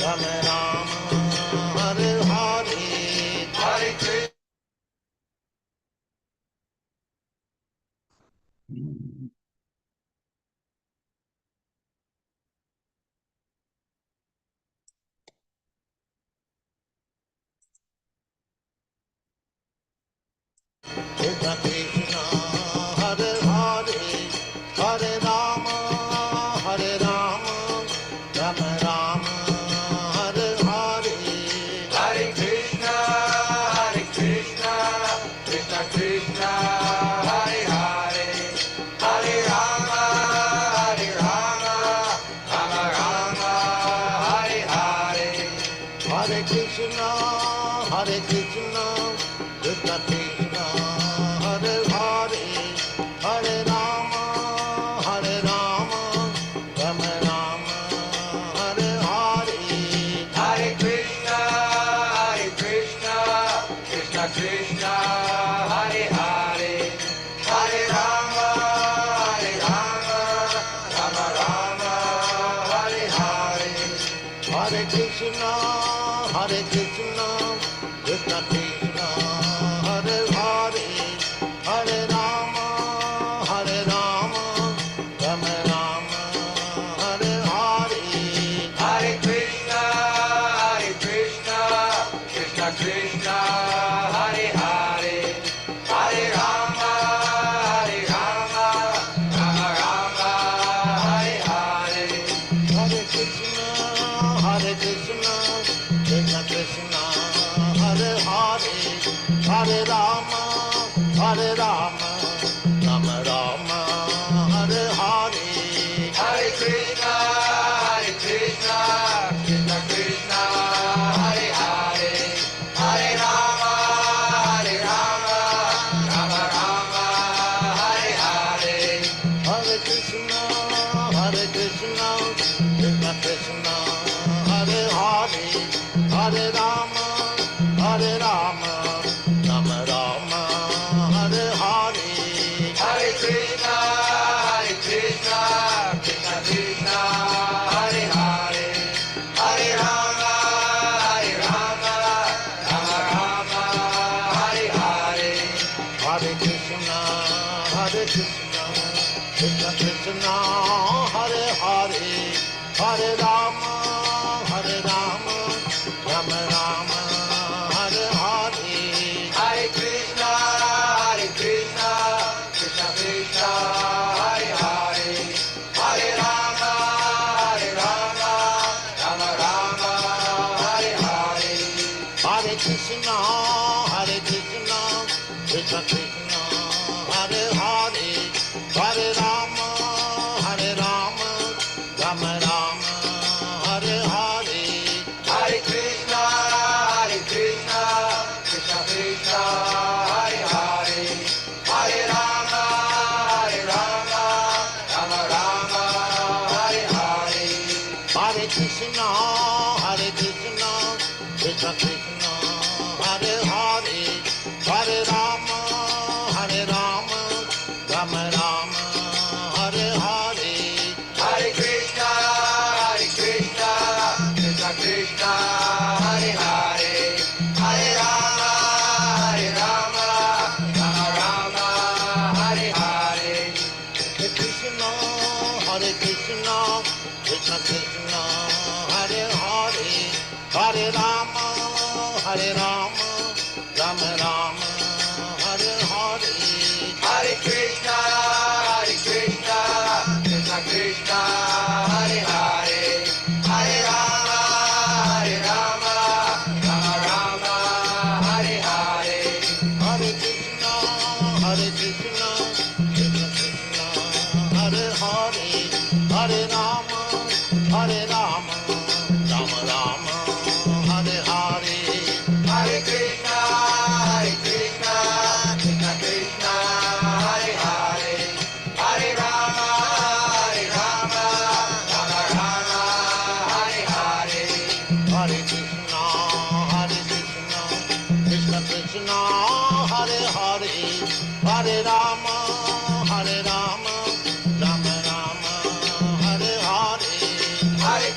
Hare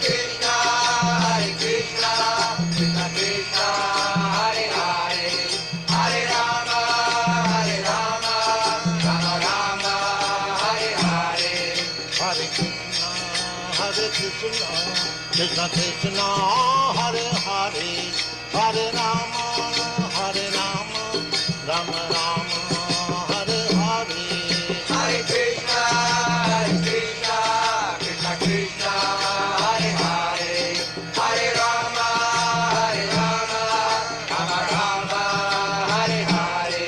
Krishna, Krishna Krishna, Hare Hare, Hare Rama, Rama Rama, Hare Hare. Hare Krishna, Krishna Krishna, Hare Hare, Hare Rama, Rama Rama, Hare Hare.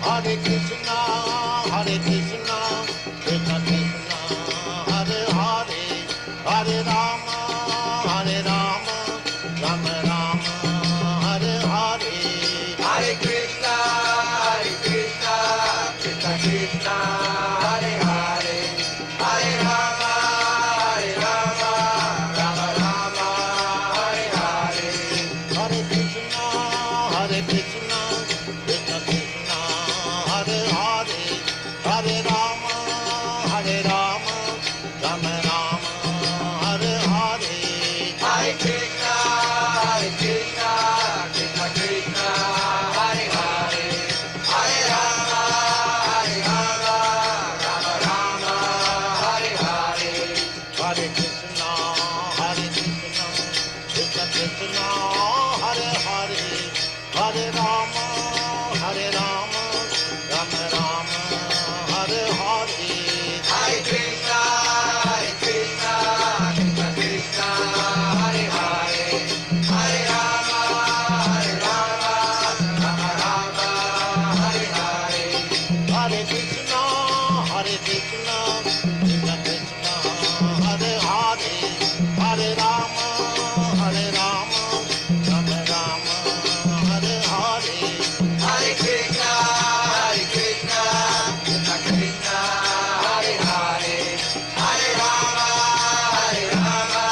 Hare Krishna, Krishna Krishna, Hare Hare, Hare Rama, Rama Rama, Hare Hare. Hare Krishna, Krishna Krishna, Hare Hare, Hare Rama, Rama Rama, Hare Hare. Hare Krishna, Krishna Krishna, Hare Hare, Hare Rama, Rama Rama, Hare Hare. Hare Krishna, Krishna Krishna, Hare Hare, Hare Rama, Rama Rama, Hare Hare. Hare Krishna, Krishna Krishna, Hare Hare, Hare Rama, Rama Rama, Hare Hare. Hare Krishna, Krishna Krishna, Hare Hare, Hare Rama, Rama Rama, Hare Hare. Hare Krishna, Krishna Krishna, Hare Hare, Hare Rama, Rama Rama, Hare Hare. Hare Krishna, Krishna Krishna, Hare Hare, Hare Rama, Rama Rama, Hare Hare. Hare Krishna, Krishna Krishna, Hare Hare, Hare Rama,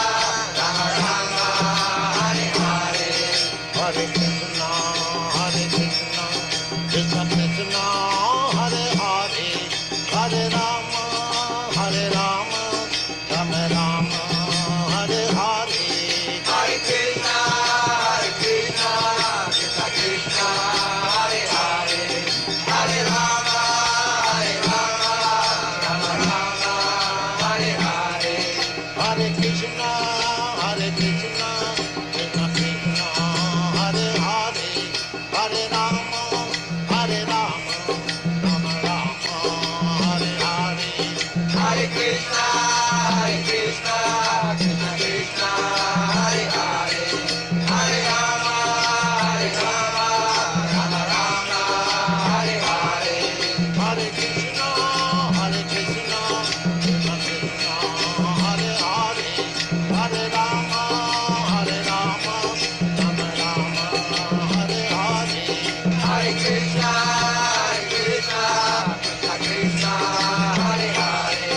Rama Rama, Hare Hare. Hare Krishna, Krishna Krishna, Hare Hare, Hare Rama, Rama Rama, Hare Hare. Hare Krishna, Krishna Krishna, Hare Hare, Hare Rama, Rama Rama, Hare Hare. Hare Krishna, Krishna Krishna, Hare Hare, Hare Rama, Rama Rama, Hare Hare. Hare Krishna, Krishna Krishna, Hare Hare, Hare Rama, Rama Rama, Hare Hare. Hare Krishna, Krishna Krishna, Hare Hare, Hare Rama, Rama Rama, Hare Hare. Hare Krishna, Krishna Krishna, Hare Hare,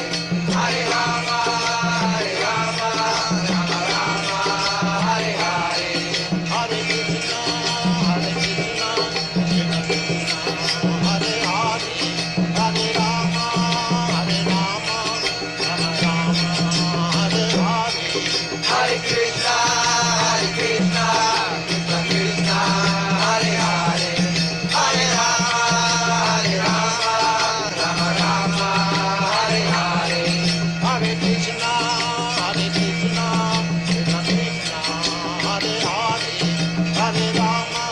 Hare Rama, Rama Rama, Hare Hare. Hare Krishna, Krishna Krishna, Hare Hare, Hare Rama, Rama Rama, Hare Hare. Hare Krishna, Krishna Krishna, Hare Hare, Hare Rama, Rama Rama, Hare Hare. Hare Krishna, Krishna Krishna, Hare Hare, Hare Rama,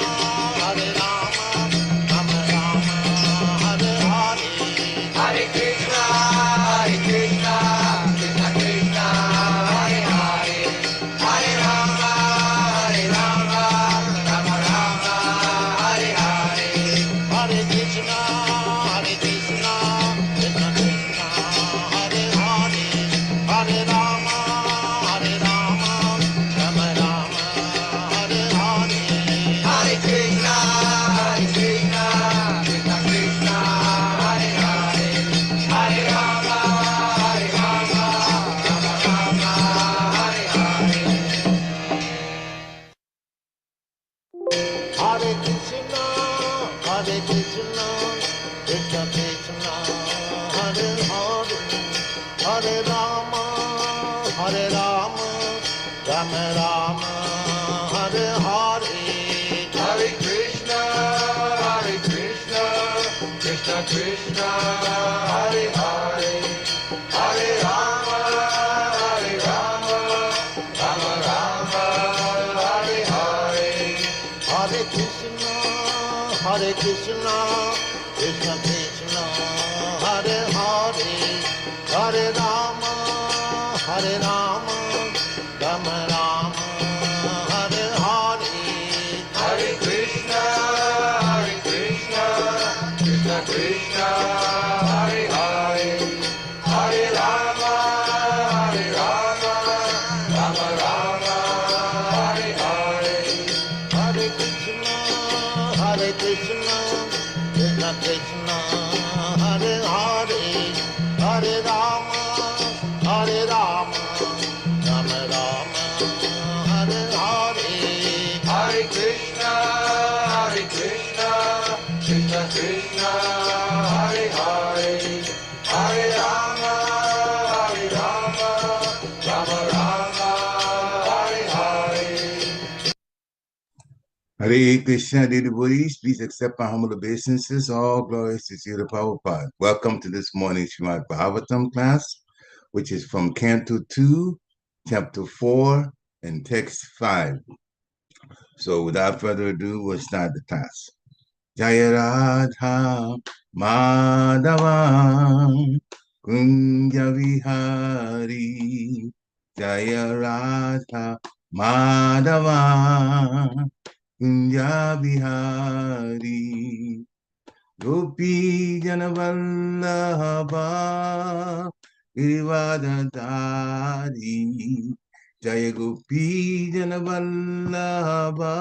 Rama Rama, Hare Hare. Hare Krishna, Krishna Krishna, Hare Hare, Hare Rama, Rama Rama, Hare Hare. Hare Krishna, Krishna Krishna, Hare Hare, Hare Rama, Rama Rama, Hare Hare. Hare Krishna, Krishna Krishna, Hare Hare, Hare Rama, Rama Rama, Hare Hare. Hare Krishna, Krishna Krishna, Hare Hare, Hare Rama, Rama Rama, Hare Hare, Hare Krishna, Krishna Krishna, Hare Hare, Hare Rama, Rama Rama, Hare Hare. Hare Krishna, Krishna Krishna, Hare Hare, Hare Rama, Rama Rama, Hare Hare. Hare Krishna, Krishna Krishna, Hare Hare, Hare Rama, Rama Rama, Hare Hare. Hare Krishna, Krishna Krishna, Hare Hare, Hare Rama, Rama Rama, Hare Hare. Hare Krishna, dear devotees, please accept my humble obeisances. All glories to Srila Prabhupada. Welcome to this morning's Srimad Bhagavatam class, which is from Canto 2, Chapter 4, and Text 5. So without further ado, we'll start the class. Jaya Radha Madhava Kunja Vihari Jaya Radha Madhava Kunja Bihari Gopi Janavallabha Girivadadari Jaya Gopi Janavallabha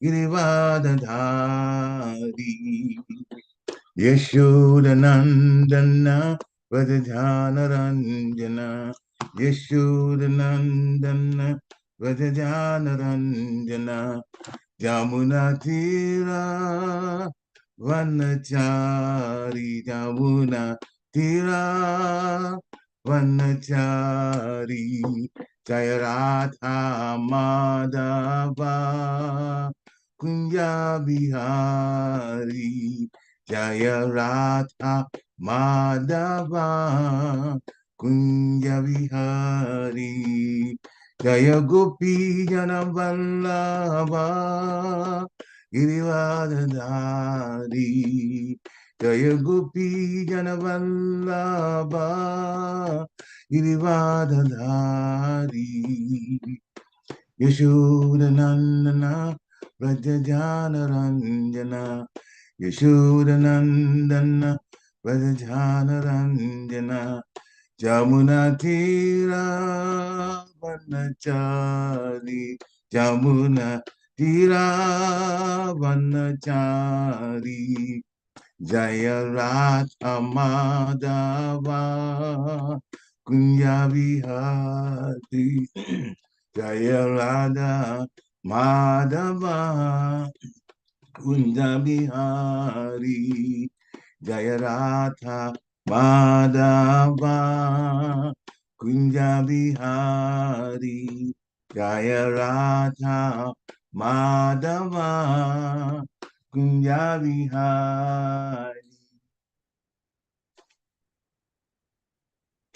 Girivadadari Yashodanandana Vrajajanaranjana Yashodanandana Vrajajanaranjana Jamunatira Vanachari Jamunatira Vanachari Jayaratha Madhava Kunja Bihari Jaya Radha Madhava Kunja Vihari Jaya Gopi Janavallabha Girivadadari Jaya Gopi Janavallabha Girivadadari Yashodanandana Vrajajanaranjana Yashodanandana Vrajajanaranjana Jamunatira Vanachari Jamunatira Vanachari Jaya Radha Madhava Kunja Vihari Jaya Radha Madhava Kunja Bihari Jaya Radha Madhava Kunja Bihari Jaya Radha Madhava Kunja Bihari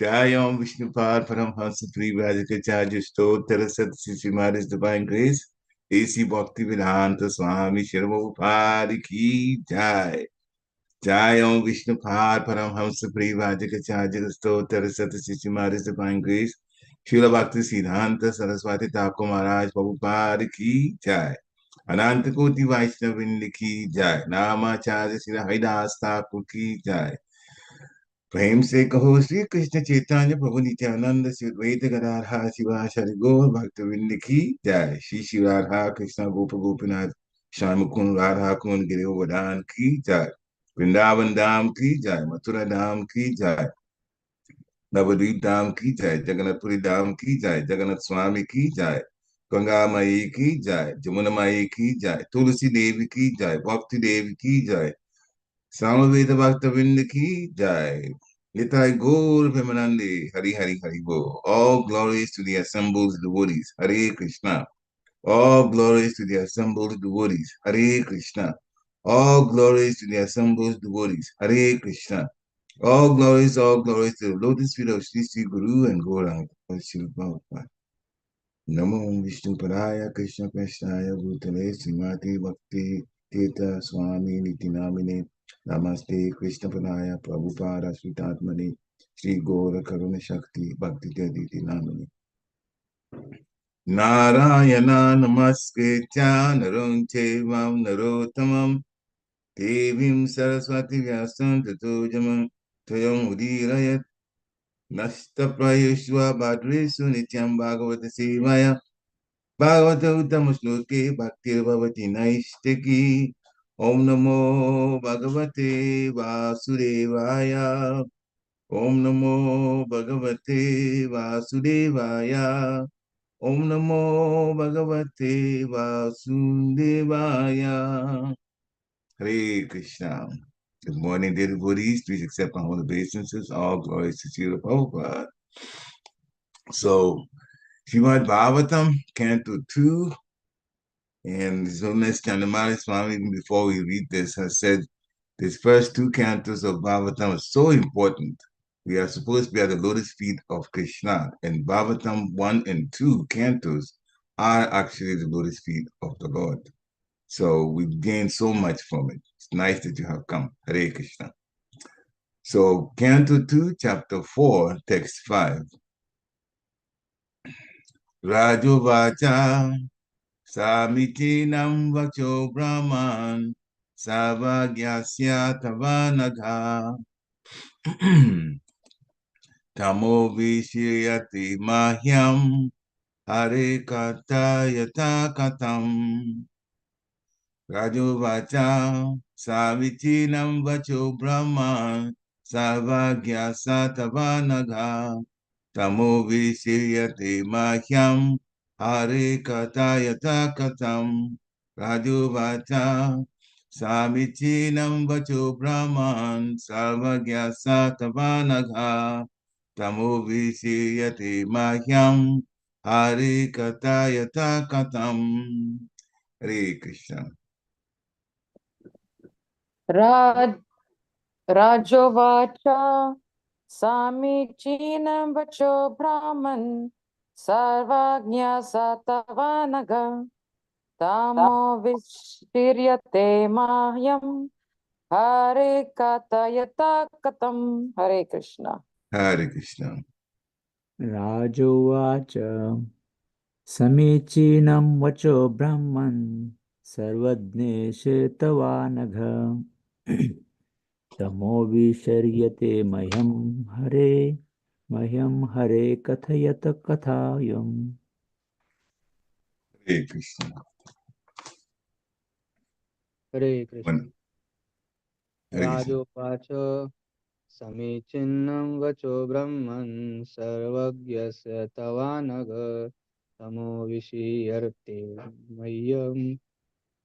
Jayam Vishnupad Paramhansa Privajikacharya Stotra Satsi Srimadis Divine Grace A.C. Bhaktivedanta Swami Sharmopadi Ki Jai Jayam Vishnupad Paramhansa Privajikacharya Stotra Satsi Srimadis Divine Grace Srila Bhakti Siddhanta Saraswati Thakur Maharaj Prabhupada Ki Jai Ananta Koti Vaishnavindi Ki Jai Namacharya Srila Haridas Thakur Ki Jai प्रेम से कहो श्री कृष्ण चैतन्य प्रभु नित्यानंद श्री द्वैत गदाधर शिवाचार्य गौर भक्तवृंद की जय श्री श्री राधा कृष्ण गोप गोपीनाथ श्याम कुंड राधा कुंड गिरिवर्धन की जय वृंदावन धाम की जय मथुरा धाम की जय नवद्वीप धाम की जय जगन्नाथपुरी धाम की जय जगन्नाथ स्वामी की जय गंगा माई की जय जमुना माई की जय तुलसी देवी की जय भक्ति देवी की जय Samaveda Bhaktavinda ki jai. Nitai Gaur Vimanande. Hari Hari Hari Bo. All glories to the assembled devotees. Hare Krishna. All glories to the assembled devotees. Hare Krishna. All glories to the assembled devotees. Hare Krishna. All glories to the lotus feet of Sri Sri Guru and Gauranga. Namo Vishnu Padaya Krishna Prashnaya Bhutale Srimati Bhakti Teta Swami Niti Namine Namaste Krishna Padaya Prabhupada Sritatmani Sri Gora Karuna Shakti Bhakti Taditi Namine Narayana Namaskritya Narunche Vam Narottamam Devim Saraswati Vyasam Tato Jamam Toyam Udirayat Nasta Prayushva Bhadresu Nityam Bhagavata Sevaya Bhagavata Uttama Shloke Bhaktir Bhavati Naistaki Om Namo Bhagavate Vasudevaya Om Namo Bhagavate Vasudevaya Om Namo Bhagavate Vasudevaya Hare Krishna. Good morning, dear devotees. Please accept my humble obeisances. All glories to Srila Prabhupada. So, Srimad Bhagavatam, Canto 2, and His Holiness Chandamali Swami, even before we read this, has said these first two cantos of Bhagavatam are so important. We are supposed to be at the lotus feet of Krishna, and Bhagavatam 1 and 2 cantos are actually the lotus feet of the Lord. So we've gained so much from it. It's nice that you have come. Hare Krishna. So, Canto 2, Chapter 4, Text 5. Rajovacha Samitinam Vacho Brahman Savagyasya Tavanagha Tamo Vishiyati Mahyam Hare Katayata Katam Rajovacha Savitinam Vacho Brahman Savagyasa Tavanagha Tamo Vishiyate Mahyam Hare Katayata Katam Rajovacha Samichinam Vacho Brahman Sarvagyasa Tavanagha Tamo Vishiyate Mahyam Hare Katayata Katam. Hare Krishna. Raj Rajovacha Samichinam Vacho Brahman Sarvagnya Satavanaga Tamo Vishiryate Mahyam Hare Katayata Katam. Hare Krishna. Hare Krishna. Rajovacha Samichinam Vacho Brahman Sarvadneshe Tavanagha Tamo Visharyate Mahyam Hare Kathayata Kathayam. Hare Krishna. Hare Krishna. Hare Krishna. Rajovacha Samichinam Vacho Brahman Sarvagyasya Tavanaga Tamo Vishiyarte Mayam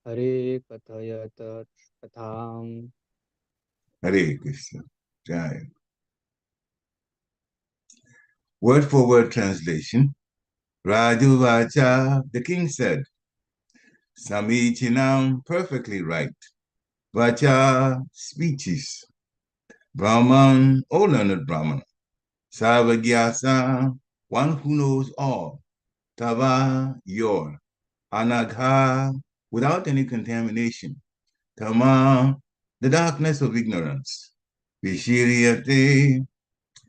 Hare Kathayata Katham. Hare Krishna. Jai. Word for word translation. Raju Vacha, the king said, Samichinam, perfectly right. Vacha, speeches. Brahman, O learned Brahman. Sarvagyasa, one who knows all. Tava, your. Anagha, without any contamination. Tama, the darkness of ignorance. Vishiriyate,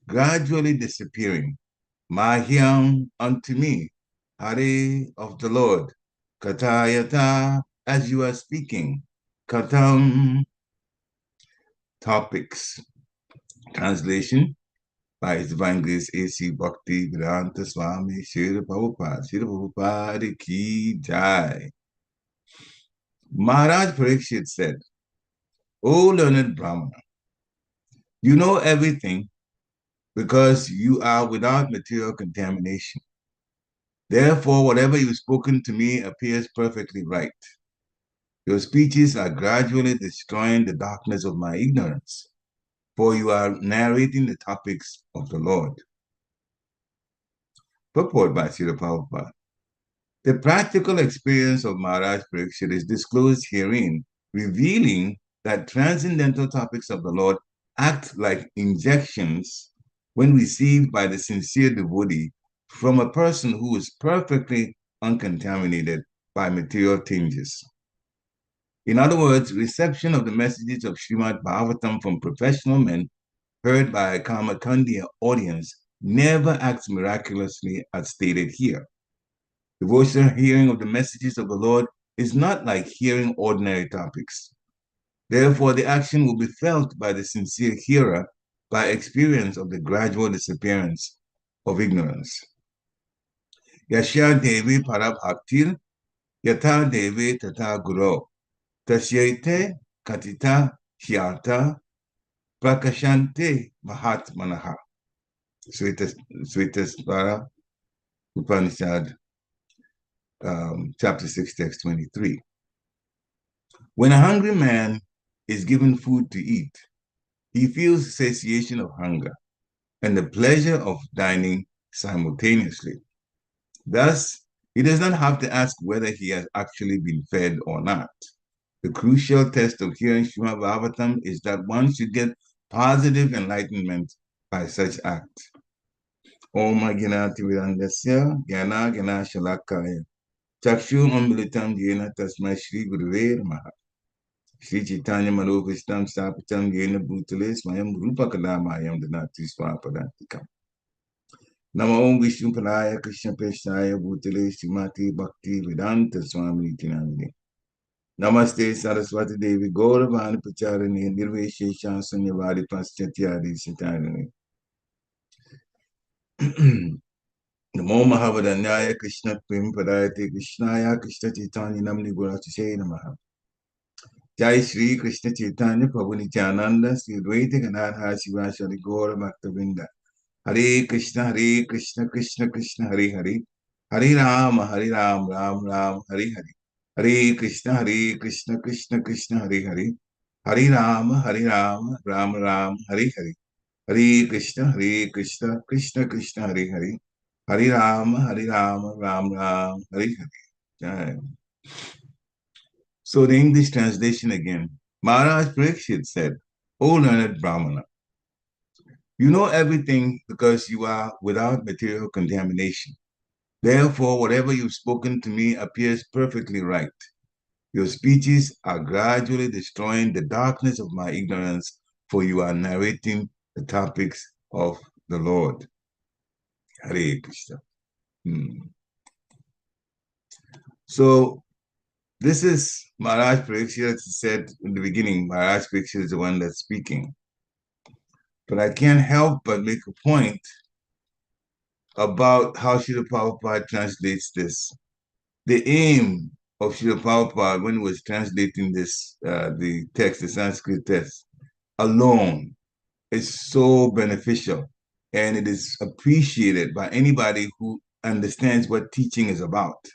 gradually disappearing. Mahyam, unto me. Hare, of the Lord. Katayata, as you are speaking. Katam, topics. Translation by His Divine Grace A.C. Bhakti Vedanta Swami Srila Prabhupada. Srila Prabhupada Ki Jai. Maharaj Pariksit said, O learned Brahmana, you know everything because you are without material contamination. Therefore, whatever you've spoken to me appears perfectly right. Your speeches are gradually destroying the darkness of my ignorance, for you are narrating the topics of the Lord. Purport by Srila Prabhupada. The practical experience of Maharaj Pariksit is disclosed herein, revealing that transcendental topics of the Lord act like injections when received by the sincere devotee from a person who is perfectly uncontaminated by material changes. In other words, reception of the messages of Srimad Bhagavatam from professional men heard by a Kamakandiya audience never acts miraculously as stated here. Devotional hearing of the messages of the Lord is not like hearing ordinary topics. Therefore, the action will be felt by the sincere hearer by experience of the gradual disappearance of ignorance. Yasha Devi Parabhaktir Yatha Devi Tata Guru Tasyaite Katita Hyata Prakashante Mahatmanaha. Svetasvara Upanishad, chapter 6, text 23. When a hungry man is given food to eat, he feels satiation of hunger and the pleasure of dining simultaneously. Thus, he does not have to ask whether he has actually been fed or not. The crucial test of hearing Srimad Bhagavatam is that one should get positive enlightenment by such act. Om Aginati Virandasya Gyana Gyana Shalakaya Chakshu Ambilitam Yena Tasmai Shri Guruve Namaha Shri Chaitanya Manopishtam Sapitam Yena Bhutale Smayam Rupa Kalamayam Danati Swapadantikam Namo Om Vishnu Panaya Krishna Peshnaya Bhutale Srimati Bhakti Vedanta Swami Tinamini Namaste Saraswati Devi Gauravani Pacharini Nirveshesha Sunyavadi Paschatya Sitarani Namo Mahavadanyaya Krishna Prem Padayate Krishnaya Krishna Chaitanya Namni Gurashe Namaha Jai Shri Krishna Chaitanya Prabhu Nityananda Sri Dvaita Ganadha Shivashari Gaura Bhaktavinda Hare Krishna Krishna Krishna Hare Hare Hare Rama Ram Ram Hare Hare Hare Krishna Krishna Krishna Hare Hare Hare Rama Ram Ram Hare Hare Hare Krishna Krishna Krishna Hare Hare Hare Rama Ram Ram Hare Hare. So the English translation again. Maharaj Pariksit said, O learned Brahmana, you know everything because you are without material contamination. Therefore, whatever you've spoken to me appears perfectly right. Your speeches are gradually destroying the darkness of my ignorance, for you are narrating the topics of the Lord. Hare Krishna. So this is Maharaj Pariksit said in the beginning. Maharaj Pariksit is the one that's speaking. But I can't help but make a point about how Srila Prabhupada translates this. The aim of Srila Prabhupada when he was translating this, the text, the Sanskrit text, alone is so beneficial, and it is appreciated by anybody who understands what teaching is about.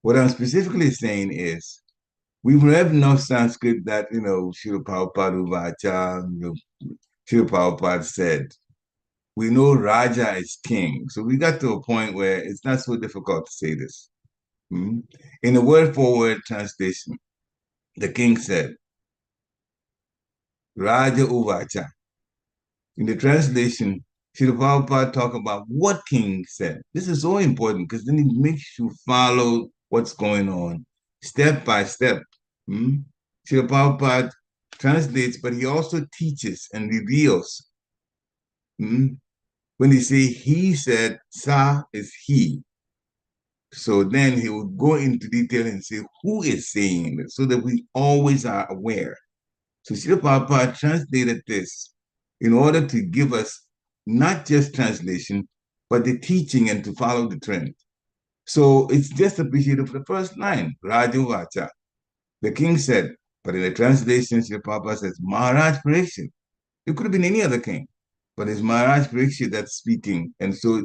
What I'm specifically saying is, we've read enough Sanskrit that, Srila Prabhupada Uvacha, Srila Prabhupada said, we know Raja is king. So we got to a point where it's not so difficult to say this. In the word-for-word translation, the king said, Raja Uvacha. In the translation, Srila Prabhupada talk about what king said. This is so important because then it makes you follow what's going on step by step. Srila Prabhupada translates, but he also teaches and reveals. When they say he said, Sa is he. So then he will go into detail and say who is saying it so that we always are aware. So Srila Prabhupada translated this in order to give us not just translation, but the teaching and to follow the trend. So it's just appreciated for the first line, Raju Vacha. The king said, but in the translation, Srila Prabhupada says, Maharaj Pariksit. It could have been any other king, but it's Maharaj Pariksit that's speaking. And so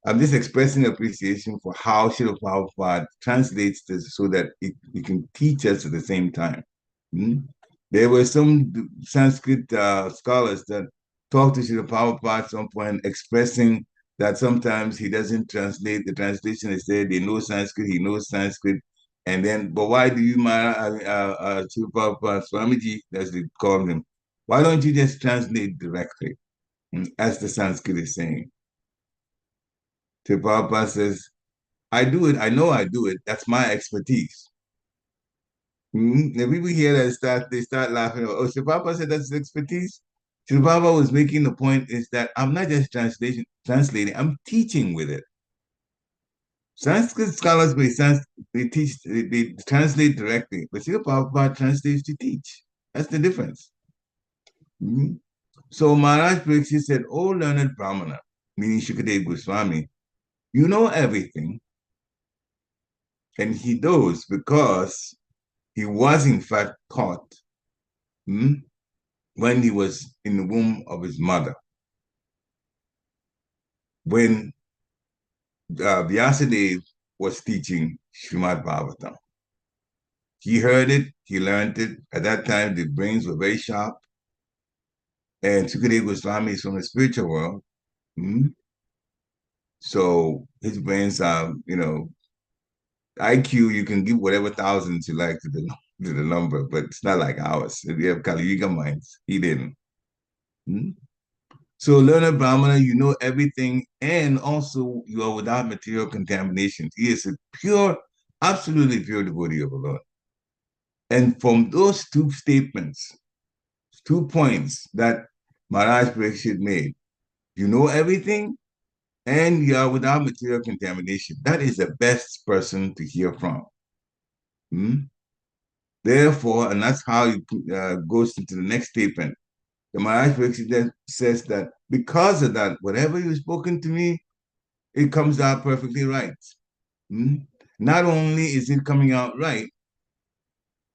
I'm just expressing appreciation for how Srila Prabhupada translates this so that it can teach us at the same time. There were some Sanskrit scholars that talked to Srila Prabhupada at some point expressing that sometimes he doesn't translate the translation. They say they know Sanskrit, he knows Sanskrit. And then, but why do you, Srila Prabhupada, Swamiji, as they call him, why don't you just translate directly, as the Sanskrit is saying? So Prabhupada says, I do it, I know I do it, that's my expertise. Now people hear that they start laughing. Oh, Shivapa said that's his expertise. Shivapa was making the point is that I'm not just translating, I'm teaching with it. Sanskrit scholars they teach, they translate directly, but Srila Prabhupada translates to teach. That's the difference. Mhm. So Maharaj Pariksit said, "Oh learned Brahmana," meaning Shukadeva Goswami, you know everything, and he knows because he was in fact taught when he was in the womb of his mother. When Vyasadeva was teaching Srimad Bhagavatam, he heard it, he learned it. At that time, the brains were very sharp, and Sukadeva Goswami is from the spiritual world. Mm-hmm. So his brains are, IQ, you can give whatever thousands you like to the number, but it's not like ours. If you have Kali Yuga minds, he didn't. Mm-hmm. So, learned Brahmana, you know everything, and also you are without material contaminations. He is a pure, absolutely pure devotee of the Lord. And from those two statements, 2 points that Maharaj Pariksit made, you know everything, and you are without material contamination. That is the best person to hear from. Hmm? Therefore, and that's how it goes into the next statement. The Maharaj Pariksit then says that because of that, whatever you've spoken to me, it comes out perfectly right. Hmm? Not only is it coming out right,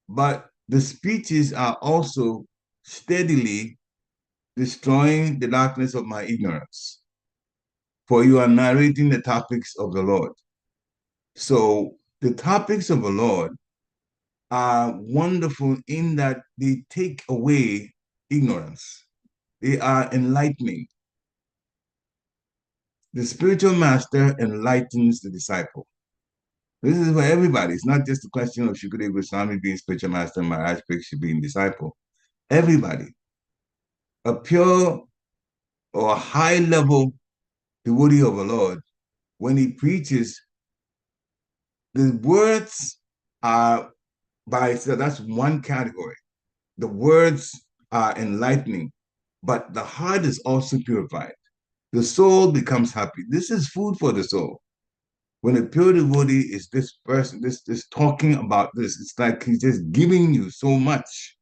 but the speeches are also steadily destroying the darkness of my ignorance. For you are narrating the topics of the Lord. So the topics of the Lord are wonderful in that they take away ignorance. They are enlightening. The spiritual master enlightens the disciple. This is for everybody. It's not just a question of Shukadeva Goswami being spiritual master and Maharaj Pariksit being disciple. Everybody. A pure or a high level devotee of the Lord, when he preaches, the words are so that's one category. The words are enlightening, but the heart is also purified. The soul becomes happy. This is food for the soul. When a pure devotee is this person, this talking about this, it's like he's just giving you so much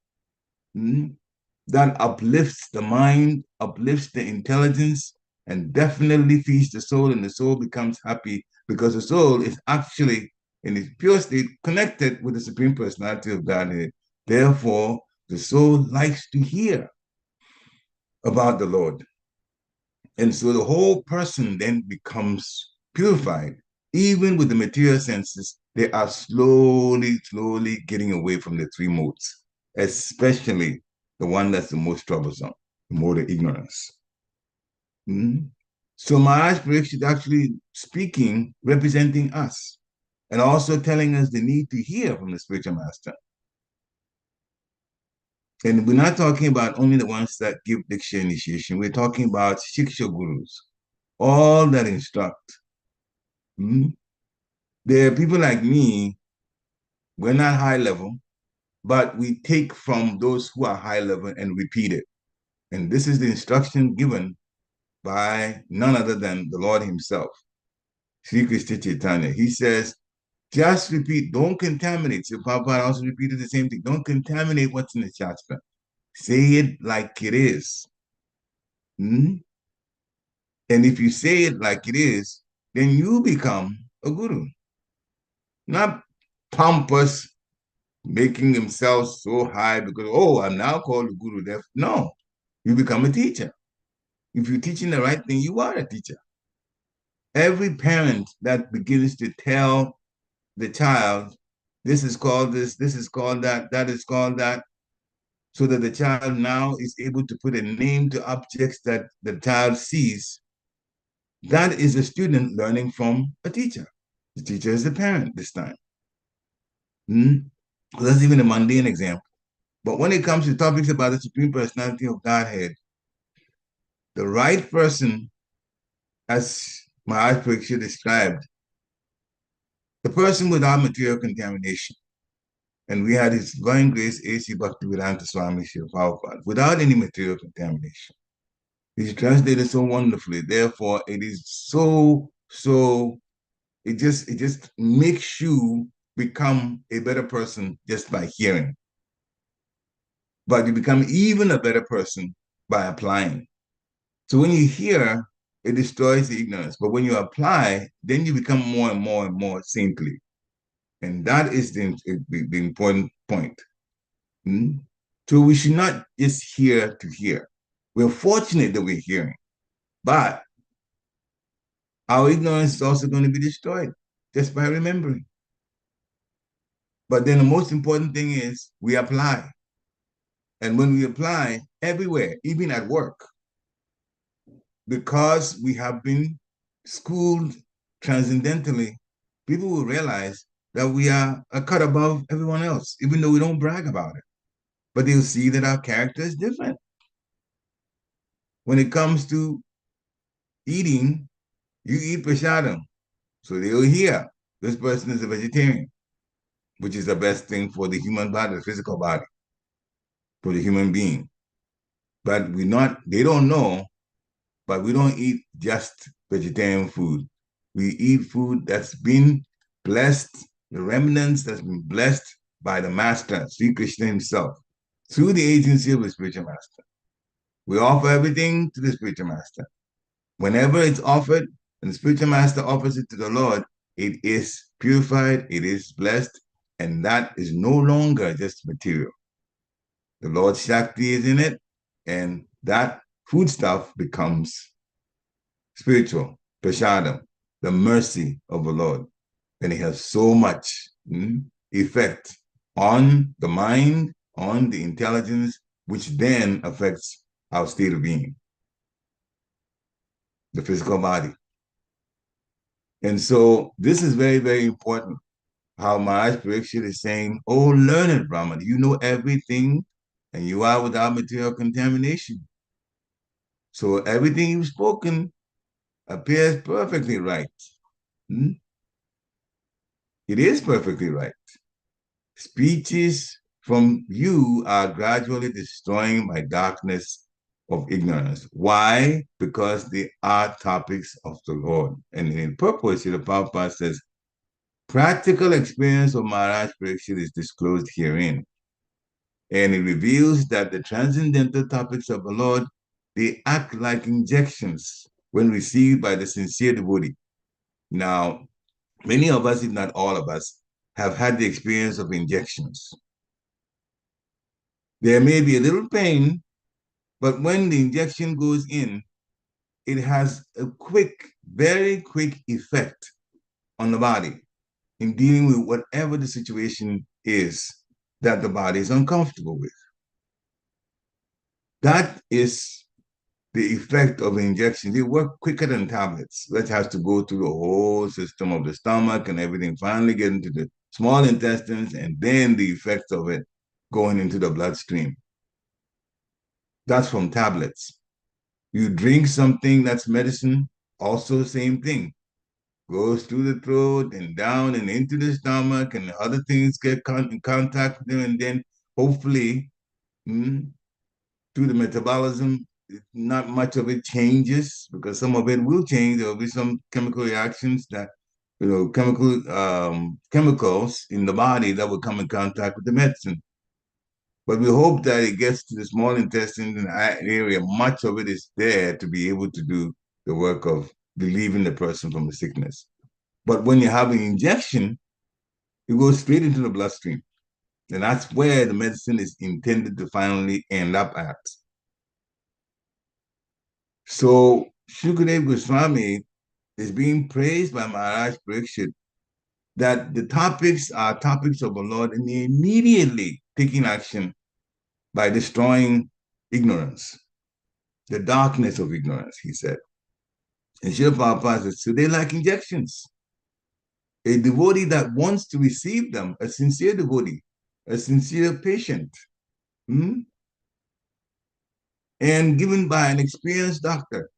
that uplifts the mind, uplifts the intelligence, and definitely feeds the soul, and the soul becomes happy because the soul is actually in its pure state connected with the Supreme Personality of Godhead. Therefore, the soul likes to hear about the Lord. And so the whole person then becomes purified. Even with the material senses, they are slowly, slowly getting away from the three modes, especially the one that's the most troublesome, the mode of ignorance. Mm-hmm. So Maharaj Pariksit is actually speaking, representing us, and also telling us the need to hear from the spiritual master. And we're not talking about only the ones that give Diksha initiation. We're talking about Shiksha Gurus, all that instruct. Mm-hmm. There are people like me, we're not high level, but we take from those who are high level and repeat it. And this is the instruction given by none other than the Lord himself, Sri Krishna Chaitanya. He says, just repeat, don't contaminate. So Prabhupada also repeated the same thing. Don't contaminate what's in the Shastra. Say it like it is. Hmm? And if you say it like it is, then you become a guru. Not pompous, making himself so high because, oh, I'm now called a guru. No, you become a teacher. If you're teaching the right thing, you are a teacher. Every parent that begins to tell the child, this is called this is called that is called that, so that the child now is able to put a name to objects that the child sees, that is a student learning from a teacher. The teacher is the parent this time. So that's even a mundane example. But when it comes to topics about the Supreme Personality of Godhead, the right person, as Maharaj Pariksit described the person without material contamination. And we had His Divine Grace A.C. Bhaktivedanta Swami Srila Prabhupada without any material contamination. He's translated so wonderfully. Therefore, it is so it just makes you become a better person just by hearing. But you become even a better person by applying. So when you hear, it destroys the ignorance. But when you apply, then you become more and more and more saintly. And that is the important point. Hmm? So we should not just hear to hear. We're fortunate that we're hearing, but our ignorance is also going to be destroyed just by remembering. But then the most important thing is we apply. And when we apply everywhere, even at work, because we have been schooled transcendentally, people will realize that we are a cut above everyone else, even though we don't brag about it. But they'll see that our character is different. When it comes to eating, you eat prasadam. So they'll hear this person is a vegetarian, which is the best thing for the human body, the physical body, for the human being. But they don't know, but we don't eat just vegetarian food. We eat food that's been blessed, the remnants that's been blessed by the Master, Sri Krishna himself, through the agency of the spiritual master. We offer everything to the spiritual master. Whenever it's offered, and the spiritual master offers it to the Lord, it is purified, it is blessed, and that is no longer just material. The Lord's Shakti is in it, and that foodstuff becomes spiritual, prasadam, the mercy of the Lord. And it has so much effect on the mind, on the intelligence, which then affects our state of being, the physical body. And so this is very, very important. How Maharaj Pariksit is saying, oh, learned Brahman, you know everything, and you are without material contamination. So everything you've spoken appears perfectly right. It is perfectly right. Speeches from you are gradually destroying my darkness of ignorance. Why? Because they are topics of the Lord. And in purpose, the Prabhupada says, practical experience of Maharaj Pariksit is disclosed herein. And it reveals that the transcendental topics of the Lord, they act like injections when received by the sincere devotee. Now, many of us, if not all of us, have had the experience of injections. There may be a little pain, but when the injection goes in, it has a quick, very quick effect on the body in dealing with whatever the situation is that the body is uncomfortable with. That is the effect of injections. They work quicker than tablets. That has to go through the whole system of the stomach and everything, finally get into the small intestines, and then the effects of it going into the bloodstream. That's from tablets. You drink something that's medicine, also same thing. Goes through the throat and down and into the stomach, and other things get in contact with them, and then hopefully through the metabolism, not much of it changes, because some of it will change. There will be some chemical reactions that, chemicals in the body that will come in contact with the medicine. But we hope that it gets to the small intestine and area. Much of it is there to be able to do the work of relieving the person from the sickness. But when you have an injection, it goes straight into the bloodstream. And that's where the medicine is intended to finally end up at. So Shukadev Goswami is being praised by Maharaj Pariksit that the topics are topics of the Lord, and they immediately taking action by destroying ignorance, the darkness of ignorance, he said. And Srila Prabhupada says, so they're like injections. A devotee that wants to receive them, a sincere devotee, a sincere patient, and given by an experienced doctor,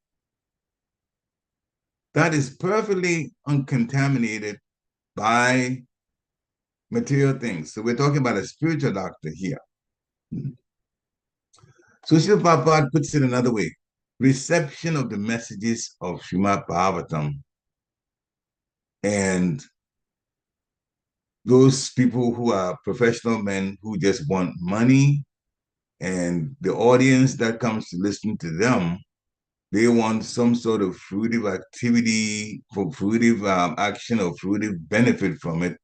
that is perfectly uncontaminated by material things. So we're talking about a spiritual doctor here. So Srila Prabhupada puts it another way. Reception of the messages of Srimad Bhagavatam and those people who are professional men who just want money, and the audience that comes to listen to them, they want some sort of fruitive activity, for fruitive action or fruitive benefit from it.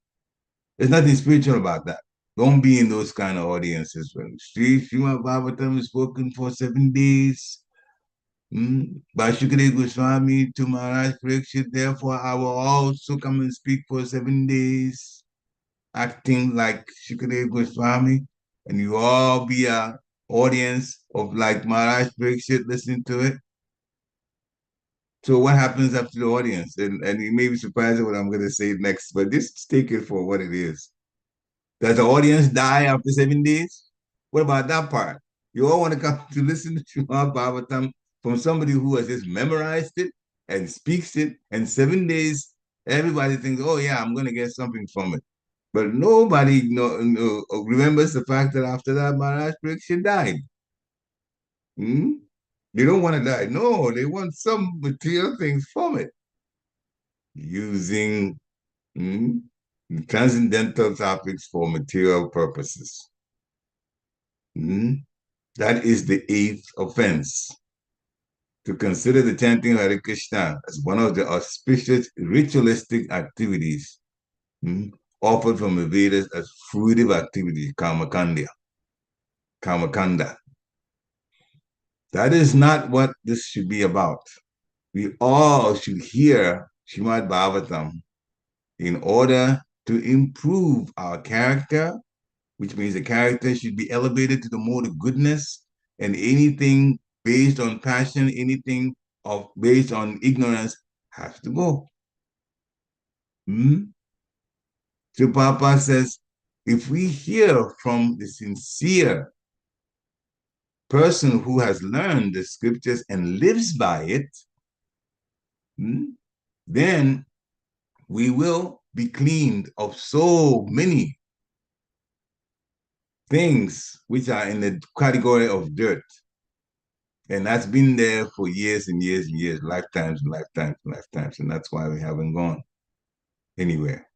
There's nothing spiritual about that. Don't be in those kind of audiences. When Sri Srimad Bhagavatam is spoken for 7 days, by Shukadeva Goswami to Maharaj Pariksit, therefore I will also come and speak for 7 days, acting like Shukadeva Goswami, and you all be a audience of like Maharaj Pariksit listening to it. So what happens after the audience? And you may be surprised at what I'm going to say next, but just take it for what it is. Does the audience die after 7 days? What about that part? You all want to come to listen to Srimad Bhagavatam from somebody who has just memorized it and speaks it, and 7 days, everybody thinks, oh yeah, I'm going to get something from it. But nobody remembers the fact that after that, Maharaj Pariksit died. They don't want to die. No, they want some material things from it, using transcendental topics for material purposes. That is the eighth offense. To consider the chanting of Hare Krishna as one of the auspicious ritualistic activities offered from the Vedas as fruitive activity, karmakanda. That is not what this should be about. We all should hear Srimad Bhagavatam in order to improve our character, which means the character should be elevated to the mode of goodness, and anything based on passion, anything based on ignorance has to go. So Papa says, if we hear from the sincere person who has learned the scriptures and lives by it, then we will be cleaned of so many things which are in the category of dirt. And that's been there for years and years and years, lifetimes and lifetimes and lifetimes. And that's why we haven't gone anywhere.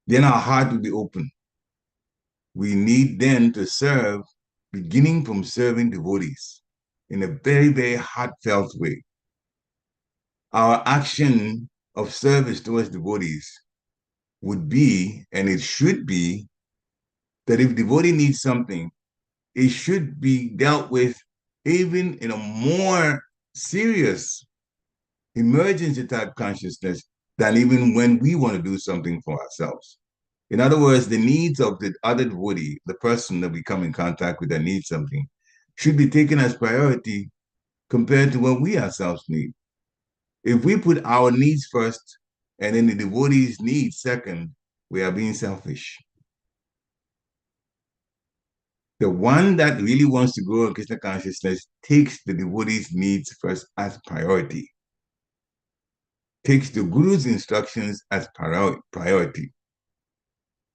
Then our heart will be open. We need then to serve, beginning from serving devotees in a very, very heartfelt way. Our action of service towards devotees would be, and it should be, that if devotee needs something, it should be dealt with even in a more serious emergency type consciousness than even when we want to do something for ourselves. In other words, the needs of the other devotee, the person that we come in contact with that needs something, should be taken as priority compared to what we ourselves need. If we put our needs first and then the devotee's needs second, we are being selfish. The one that really wants to grow in Krishna consciousness takes the devotee's needs first as priority, takes the Guru's instructions as priority.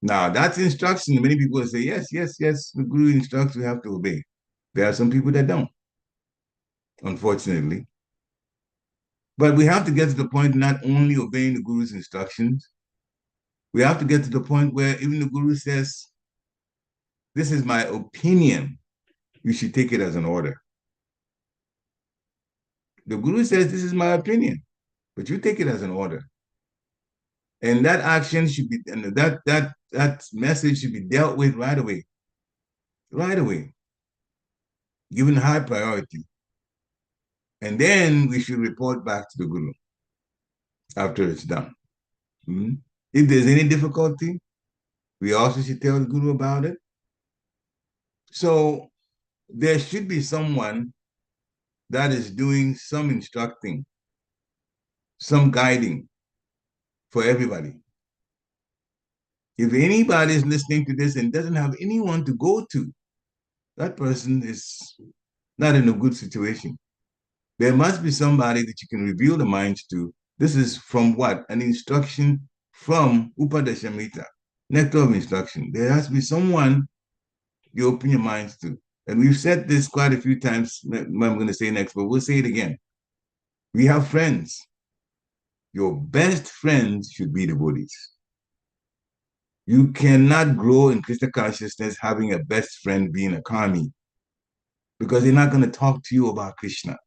Now, that's instruction. Many people say, yes, the Guru instructs, we have to obey. There are some people that don't, unfortunately. But we have to get to the point not only obeying the Guru's instructions, we have to get to the point where even the Guru says, this is my opinion, you should take it as an order. The Guru says, this is my opinion, but you take it as an order. And that action should be, and that message should be dealt with right away, given high priority. And then we should report back to the Guru after it's done. If there's any difficulty, we also should tell the Guru about it. So there should be someone that is doing some instructing, some guiding for everybody. If anybody is listening to this and doesn't have anyone to go to, that person is not in a good situation. There must be somebody that you can reveal the minds to This is from what? An instruction from Upadeshamita, nectar of instruction. There has to be someone you open your minds to. And we've said this quite a few times. I'm going to say next, but we'll say it again. We have friends. Your best friends should be devotees. You cannot grow in Krishna consciousness having a best friend being a kami, because they're not going to talk to you about Krishna.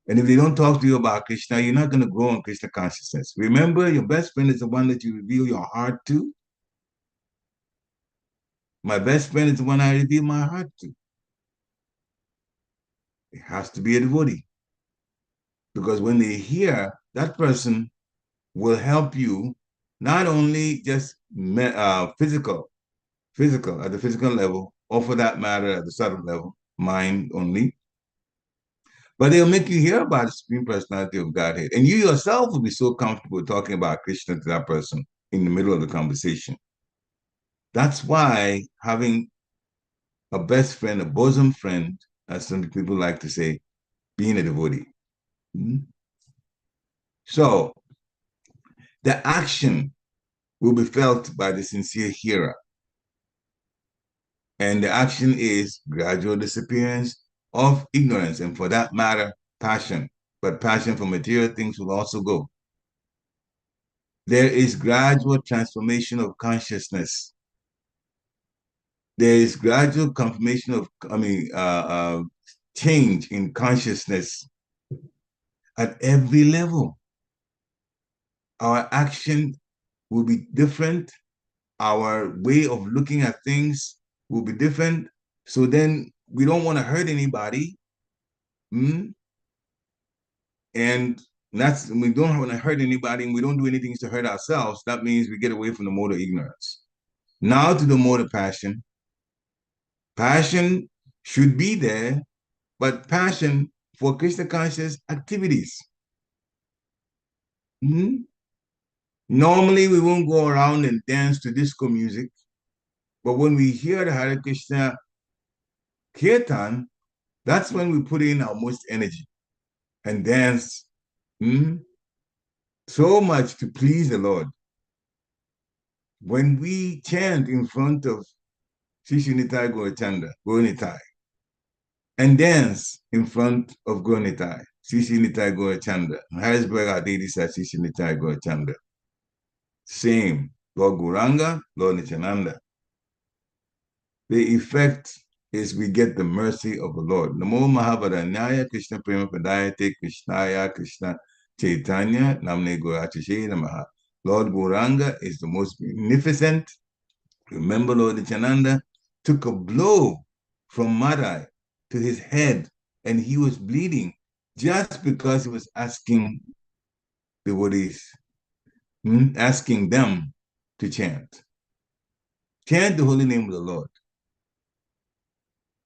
And if they don't talk to you about Krishna, you're not going to grow in Krishna consciousness. Remember, your best friend is the one that you reveal your heart to. My best friend is the one I reveal my heart to. It has to be a devotee. Because when they hear, that person will help you not only just physical at the physical level, or for that matter at the subtle level, mind only, but they'll make you hear about the Supreme Personality of Godhead. And you yourself will be so comfortable talking about Krishna to that person in the middle of the conversation. That's why having a best friend, a bosom friend, as some people like to say, being a devotee. So the action will be felt by the sincere hearer. And the action is gradual disappearance of ignorance, and for that matter, passion. But passion for material things will also go. There is gradual transformation of consciousness. There is gradual confirmation of, change in consciousness at every level. Our action will be different. Our way of looking at things will be different. So then we don't want to hurt anybody. And we don't want to hurt anybody, and we don't do anything to hurt ourselves. That means we get away from the mode of ignorance. Now to the mode of passion. Passion should be there, but passion for Krishna conscious activities. Normally, we won't go around and dance to disco music, but when we hear the Hare Krishna kirtan, that's when we put in our most energy and dance so much to please the Lord. When we chant in front of Shishinitai Gauranitai, and dance in front of Gauranitai, Shishinitai Gaurachanda, Harrisburg Adedisa Shishinitai Gaurachanda. Same, Lord Guranga, Lord Nityananda. The effect is we get the mercy of the Lord. Namo Mahabharanyaya Krishna Prema Padayate Krishnaya Krishna Chaitanya Namne Gaurachashe Namaha. Lord Guranga is the most magnificent. Remember, Lord Nityananda took a blow from Madai to his head, and he was bleeding just because he was asking devotees, asking them to chant. Chant the holy name of the Lord.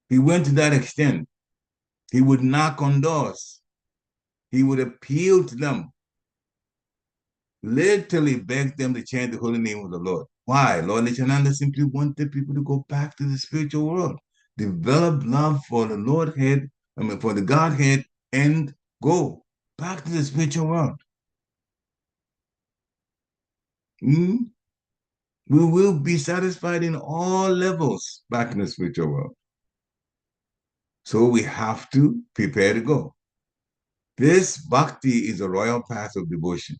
He went to that extent. He would knock on doors. He would appeal to them, literally beg them to chant the holy name of the Lord. Why? Lord Nityananda simply wanted people to go back to the spiritual world, develop love for the for the Godhead, and go back to the spiritual world. We will be satisfied in all levels back in the spiritual world. So we have to prepare to go. This bhakti is a royal path of devotion.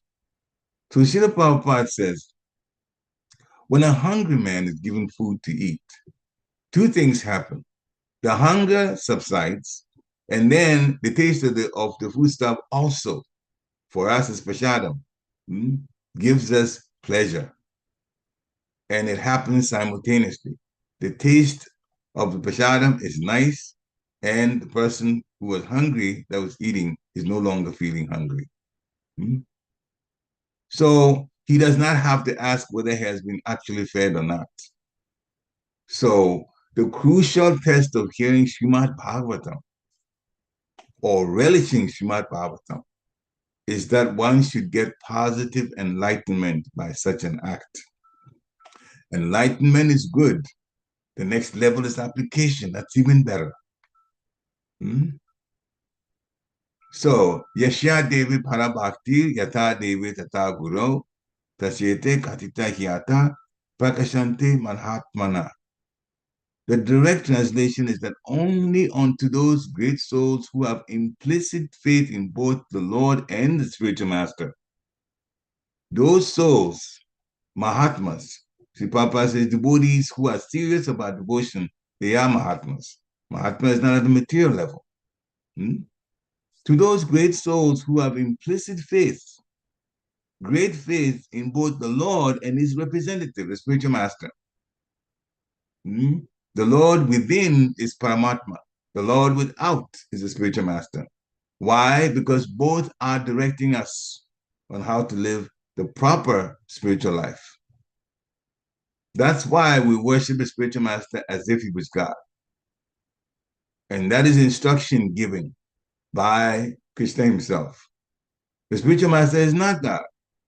So Srila Prabhupada says, when a hungry man is given food to eat, two things happen. The hunger subsides, and then the taste of the foodstuff also, for us as prashadam, gives us pleasure. And it happens simultaneously. The taste of the prashadam is nice, and the person who was hungry that was eating is no longer feeling hungry. So he does not have to ask whether he has been actually fed or not. So the crucial test of hearing Srimad Bhagavatam or relishing Srimad Bhagavatam is that one should get positive enlightenment by such an act. Enlightenment is good. The next level is application. That's even better. So, Yashya Devi Parabhakti Yata Devi Tata Guru Tasyete Katita Hyata Prakashante Manhatmana. The direct translation is that only unto those great souls who have implicit faith in both the Lord and the spiritual master. Those souls, Mahatmas, Sri Prabhupada says devotees who are serious about devotion, they are Mahatmas. Mahatma is not at the material level. To those great souls who have implicit faith, great faith in both the Lord and his representative, the spiritual master. The Lord within is Paramatma. The Lord without is the spiritual master. Why? Because both are directing us on how to live the proper spiritual life. That's why we worship the spiritual master as if he was God. And that is instruction given by Krishna himself. The spiritual master is not God.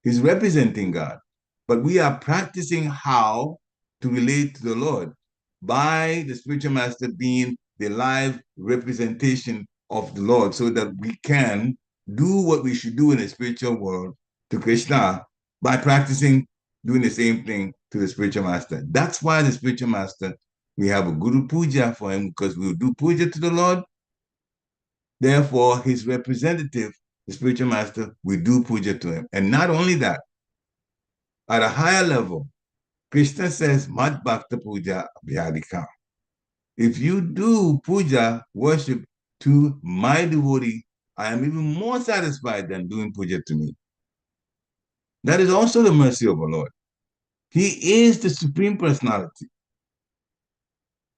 He's representing God. But we are practicing how to relate to the Lord by the spiritual master being the live representation of the Lord so that we can do what we should do in the spiritual world to Krishna by practicing doing the same thing to the spiritual master. That's why the spiritual master, we have a Guru Puja for him because we will do puja to the Lord. Therefore, his representative, the spiritual master, we do puja to him. And not only that, at a higher level, Krishna says, Mad Bhakta Puja Abhyadika. If you do puja, worship to my devotee, I am even more satisfied than doing puja to me. That is also the mercy of our Lord. He is the Supreme Personality.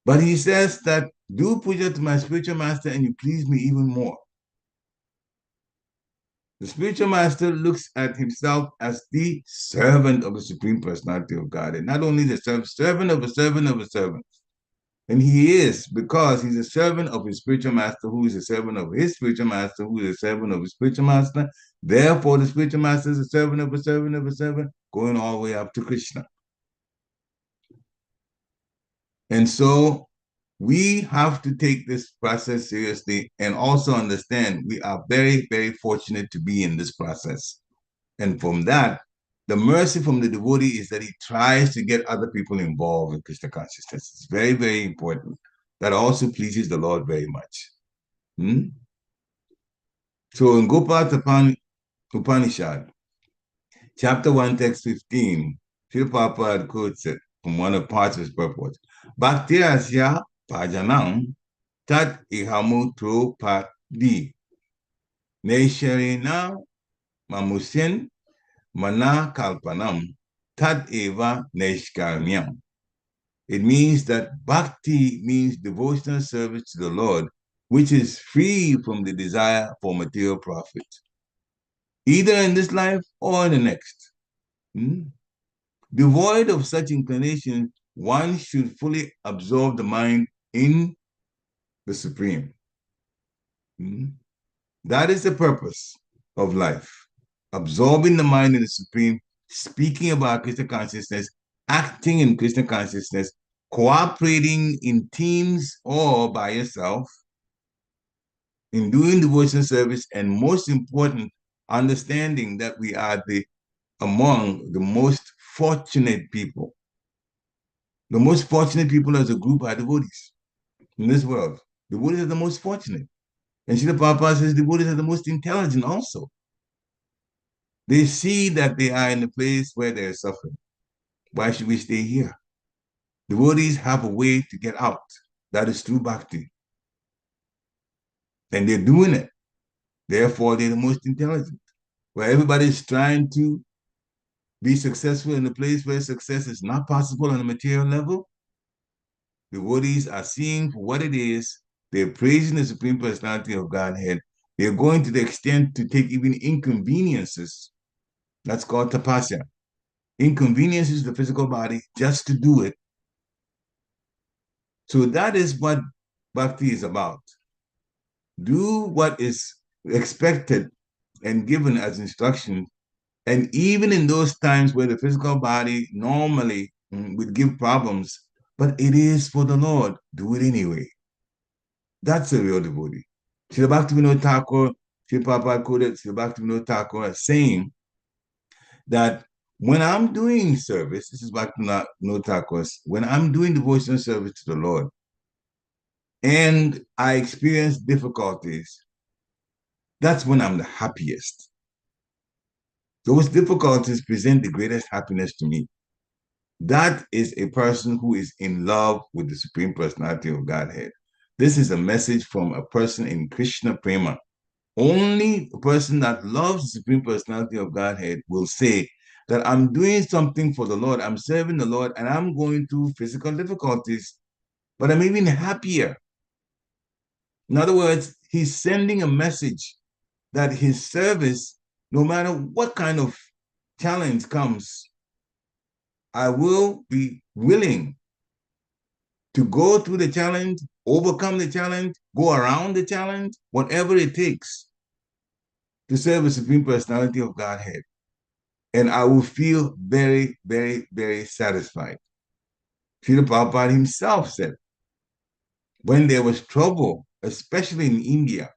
But he says that do puja to my spiritual master and you please me even more. The spiritual master looks at himself as the servant of the Supreme Personality of God, and not only the servant of a servant of a servant. And he is, because he's a servant of his spiritual master, who is a servant of his spiritual master, who is a servant of his spiritual master. Therefore, the spiritual master is a servant of a servant of a servant, going all the way up to Krishna. And so we have to take this process seriously and also understand we are very, very fortunate to be in this process. And from that, the mercy from the devotee is that he tries to get other people involved in Krishna consciousness. It's very, very important. That also pleases the Lord very much. So in Gopal Upanishad, chapter 1, text 15, Srila Prabhupada quotes it from one of parts of his purport. Bhakti asya bhajanam tat ihamu padi nesharina mamusin mana kalpanam tad eva neshkarmyam. It means that bhakti means devotional service to the Lord, which is free from the desire for material profit, either in this life or in the next. Devoid of such inclination, one should fully absorb the mind in the Supreme. That is the purpose of life. Absorbing the mind in the Supreme, speaking about Krishna consciousness, acting in Krishna consciousness, cooperating in teams or by yourself, in doing devotion service, and most important, understanding that we are among the most fortunate people. The most fortunate people as a group are devotees in this world. Devotees are the most fortunate. And Srila Prabhupada says devotees are the most intelligent also. They see that they are in a place where they're suffering. Why should we stay here? Devotees have a way to get out. That is through bhakti. And they're doing it. Therefore, they're the most intelligent. Where everybody's trying to be successful in a place where success is not possible on a material level, devotees are seeing for what it is. They're praising the Supreme Personality of Godhead. They're going to the extent to take even inconveniences. That's called tapasya. Inconveniences the physical body just to do it. So that is what bhakti is about. Do what is expected and given as instruction. And even in those times where the physical body normally would give problems, but it is for the Lord, do it anyway. That's a real devotee. Srila Bhaktivinoda Thakur Sri Prabhupada quoted Sri Bhaktivinoda Thakur as saying that when I'm doing service, this is Bhaktivinoda Thakur, when I'm doing devotional service to the Lord and I experience difficulties, that's when I'm the happiest. Those difficulties present the greatest happiness to me. That is a person who is in love with the Supreme Personality of Godhead. This is a message from a person in Krishna Prema. Only a person that loves the Supreme Personality of Godhead will say that I'm doing something for the Lord, I'm serving the Lord, and I'm going through physical difficulties, but I'm even happier. In other words, he's sending a message that his service, no matter what kind of challenge comes, I will be willing to go through the challenge, overcome the challenge, go around the challenge, whatever it takes to serve the Supreme Personality of Godhead. And I will feel very, very, very satisfied. Srila Prabhupada himself said, when there was trouble, especially in India,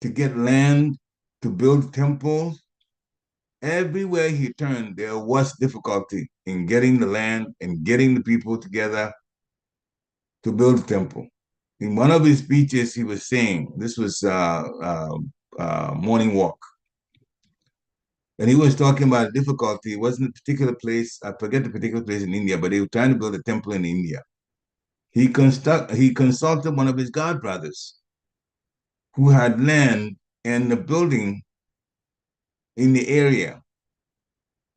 to get land, to build temples, everywhere he turned, there was difficulty in getting the land and getting the people together to build a temple. In one of his speeches, he was saying, this was morning walk, and he was talking about a difficulty. It wasn't a particular place, I forget the particular place in India, but they were trying to build a temple in India. He consulted one of his godbrothers who had land and the building in the area.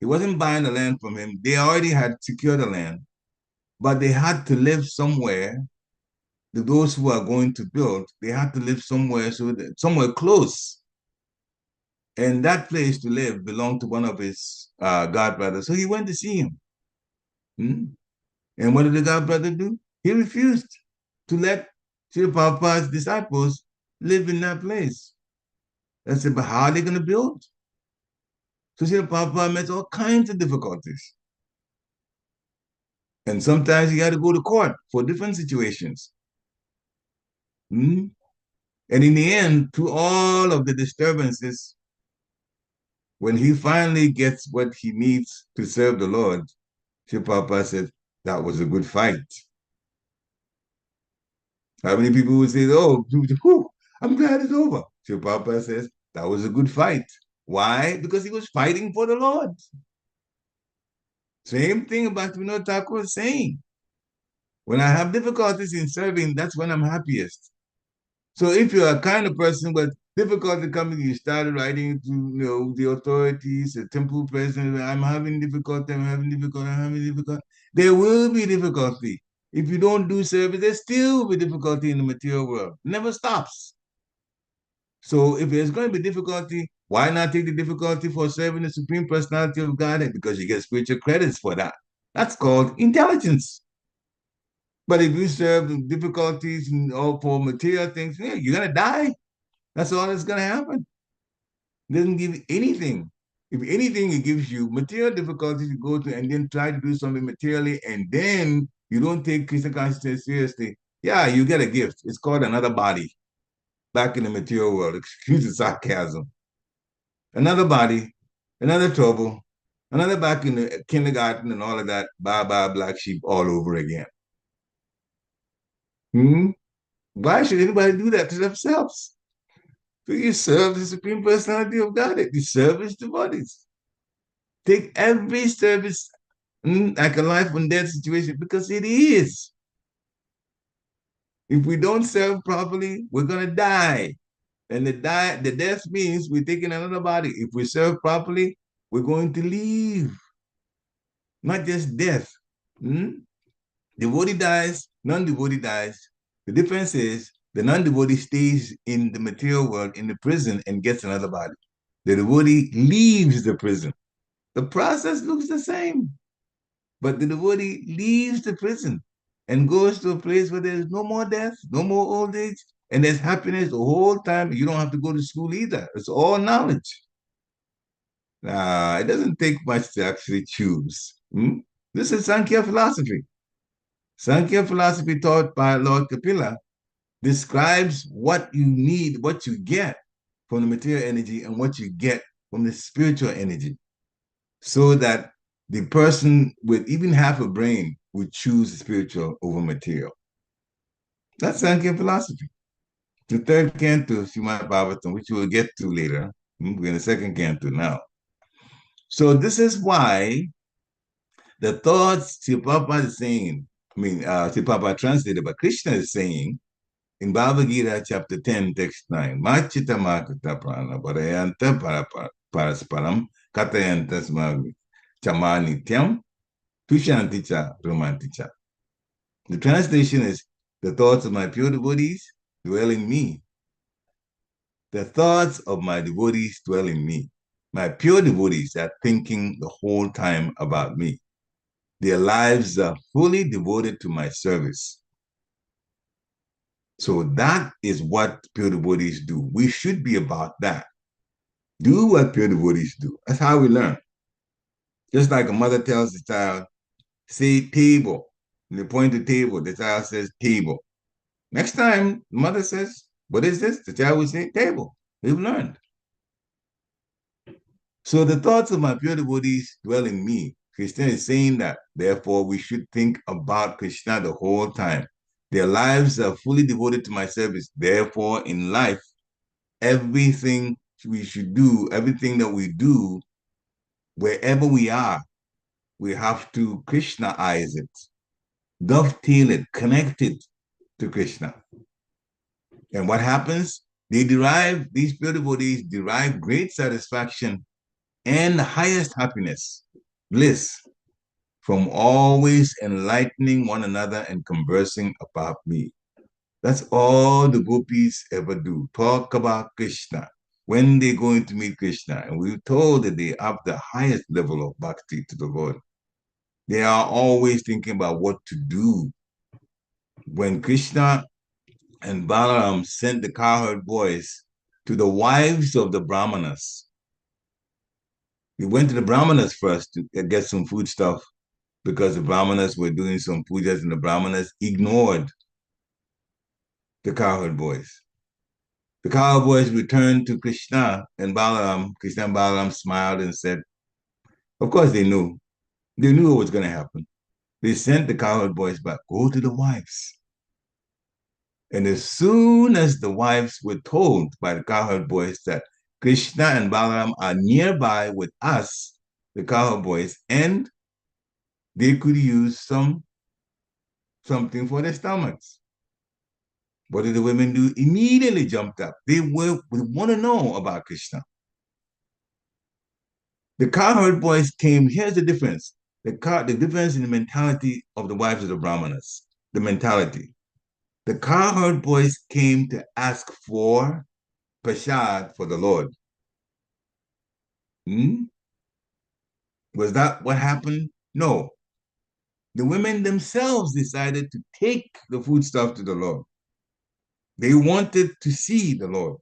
He wasn't buying the land from him. They already had secured the land, but they had to live somewhere. Those who are going to build, they had to live somewhere, somewhere close. And that place to live belonged to one of his godbrothers. So he went to see him. Hmm? And what did the godbrother do? He refused to let Srila Prabhupada's disciples live in that place. I said, but how are they going to build? So Srila Prabhupada met all kinds of difficulties. And sometimes he had to go to court for different situations. Hmm? And in the end, through all of the disturbances, when he finally gets what he needs to serve the Lord, Srila Prabhupada said, that was a good fight. How many people would say, oh, whew, I'm glad it's over? Srila Prabhupada says, that was a good fight. Why? Because he was fighting for the Lord. Same thing about Vinod Thakur was saying. When I have difficulties in serving, that's when I'm happiest. So if you're a kind of person with difficulty coming, you started writing to the authorities, the temple president, I'm having difficulty, I'm having difficulty, I'm having difficulty. There will be difficulty. If you don't do service, there still will be difficulty in the material world. It never stops. So if there's going to be difficulty, why not take the difficulty for serving the Supreme Personality of Godhead? Because you get spiritual credits for that. That's called intelligence. But if you serve the difficulties and all for material things, yeah, you're gonna die. That's all that's gonna happen. It doesn't give you anything. If anything, it gives you material difficulties to go to and then try to do something materially, and then you don't take Krishna consciousness seriously. Yeah, you get a gift. It's called another body back in the material world. Excuse the sarcasm. Another body, another trouble, another back in the kindergarten and all of that. Bye bye, black sheep, all over again. Hmm? Why should anybody do that to themselves? So you serve the Supreme Personality of God. You service the bodies. Take every service like a life and death situation because it is. If we don't serve properly, we're gonna die. And the death means we're taking another body. If we serve properly, we're going to leave. Not just death. Hmm? Devotee dies, non-devotee dies. The difference is the non-devotee stays in the material world, in the prison, and gets another body. The devotee leaves the prison. The process looks the same, but the devotee leaves the prison and goes to a place where there's no more death, no more old age, and there's happiness the whole time. You don't have to go to school either. It's all knowledge. It doesn't take much to actually choose. Hmm? This is Sankhya philosophy. Sankhya philosophy taught by Lord Kapila describes what you need, what you get from the material energy and what you get from the spiritual energy, so that the person with even half a brain would choose spiritual over material. That's Sankhya philosophy. The third canto, Srimad Bhagavatam, which we'll get to later. We're in the second canto now. So this is why the thoughts Prabhupada is saying, Prabhupada translated, but Krishna is saying in Bhagavad Gita chapter 10, text 9, Machita Makata Prana Parayanta Parasparam Katayanta Smagvi Chamanityam Tushanticha Romanticha. The translation is, the thoughts of my pure devotees dwell in me. The thoughts of my devotees dwell in me. My pure devotees are thinking the whole time about me. Their lives are fully devoted to my service. So that is what pure devotees do. We should be about that. Do what pure devotees do. That's how we learn. Just like a mother tells the child, say table. When they point to table, the child says table. Next time, the mother says, what is this? The child will say table. We've learned. So the thoughts of my pure devotees dwell in me. Krishna is saying that. Therefore, we should think about Krishna the whole time. Their lives are fully devoted to my service. Therefore, in life, everything we should do, everything that we do, wherever we are, we have to Krishnaize it, dovetail it, connect it to Krishna. And what happens? These pure devotees derive great satisfaction and the highest happiness, bliss, from always enlightening one another and conversing about me. That's all the gopis ever do, talk about Krishna when they're going to meet Krishna. And we're told that they have the highest level of bhakti to the Lord. They are always thinking about what to do. When Krishna and Balaram sent the cowherd boys to the wives of the Brahmanas, they went to the Brahmanas first to get some food stuff, because the Brahmanas were doing some pujas and the Brahmanas ignored the cowherd boys. The cowherd boys returned to Krishna and Balaram. Krishna and Balaram smiled and said, of course they knew. They knew what was going to happen. They sent the cowherd boys back, go to the wives. And as soon as the wives were told by the cowherd boys that Krishna and Balaram are nearby with us, the cowherd boys, and they could use something for their stomachs. What did the women do? Immediately jumped up. They want to know about Krishna. The cowherd boys came. Here's the difference. The difference in the mentality of the wives of the Brahmanas. The mentality. The cowherd boys came to ask for prasad for the Lord. Was that what happened? No. The women themselves decided to take the foodstuff to the Lord. They wanted to see the Lord.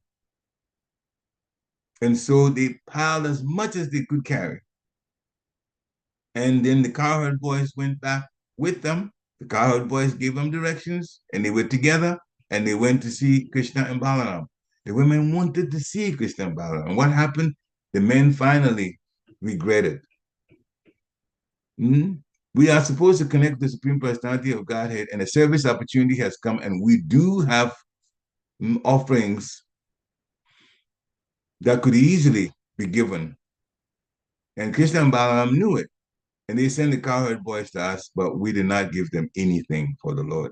And so they piled as much as they could carry. And then the cowherd boys went back with them. The cowherd boys gave them directions, and they were together, and they went to see Krishna and Balaram. The women wanted to see Krishna and Balaram. And what happened? The men finally regretted. We are supposed to connect the Supreme Personality of Godhead, and a service opportunity has come, and we do have offerings that could easily be given. And Krishna and Balaram knew it. And they sent the cowherd boys to us, but we did not give them anything for the Lord.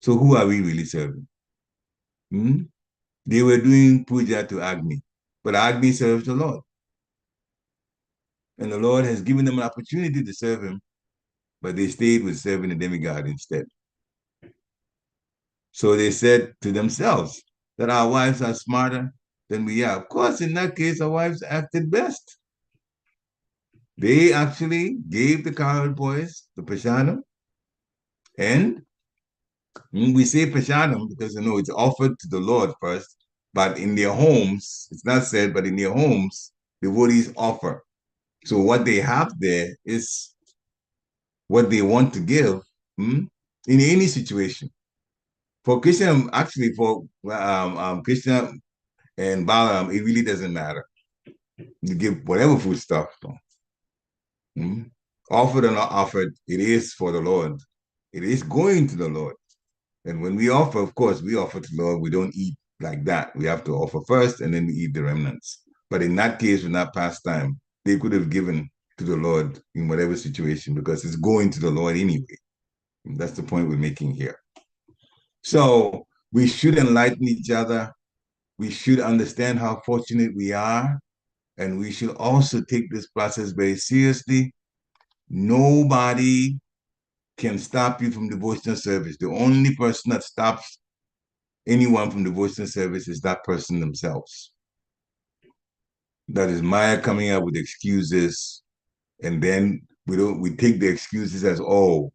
So who are we really serving? They were doing puja to Agni, but Agni serves the Lord. And the Lord has given them an opportunity to serve him, but they stayed with serving the demigod instead. So they said to themselves that our wives are smarter than we are. Of course, in that case, our wives acted best. They actually gave the cowherd boys the prasadam, and we say prasadam because it's offered to the Lord first, but in their homes, it's not said, but in their homes, devotees offer. So what they have there is what they want to give in any situation. For Krishna, actually, for Krishna, And Balaam, it really doesn't matter. You give whatever food stuff. Offered or not offered, it is for the Lord. It is going to the Lord. And when we offer, of course, we offer to the Lord. We don't eat like that. We have to offer first and then we eat the remnants. But in that case, with that pastime, they could have given to the Lord in whatever situation because it's going to the Lord anyway. And that's the point we're making here. So we should enlighten each other. We should understand how fortunate we are. And we should also take this process very seriously. Nobody can stop you from devotional service. The only person that stops anyone from devotional service is that person themselves. That is Maya coming up with excuses, and then we take the excuses as, oh,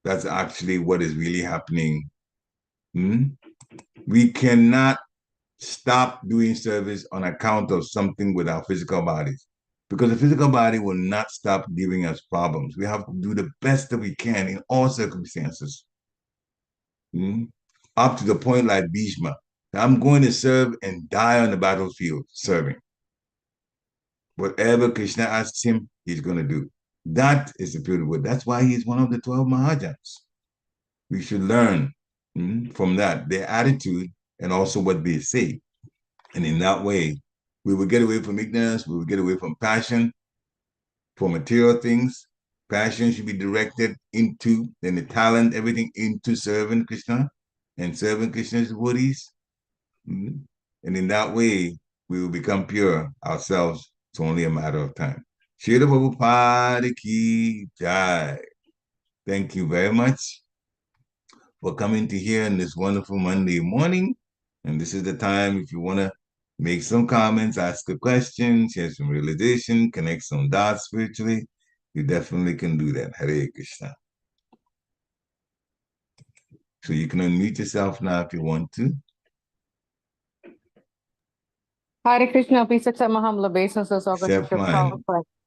that's actually what is really happening. We cannot stop doing service on account of something with our physical bodies, because the physical body will not stop giving us problems. We have to do the best that we can in all circumstances. Up to the point like Bhishma. I'm going to serve and die on the battlefield serving. Whatever Krishna asks him, he's going to do. That is the beautiful. That's why he's one of the 12 Mahajans. We should learn from that, their attitude and also what they say. And in that way, we will get away from ignorance. We will get away from passion for material things. Passion should be directed into, then the talent, everything into serving Krishna and serving Krishna's devotees. And in that way, we will become pure ourselves. It's only a matter of time. Srila Prabhupada Ki Jai. Thank you very much for coming to here on this wonderful Monday morning. And this is the time if you want to make some comments, ask a question, share some realization, connect some dots spiritually, you definitely can do that. Hare Krishna. So you can unmute yourself now if you want to. Hare Krishna, please accept my humble obeisances, Accept mine.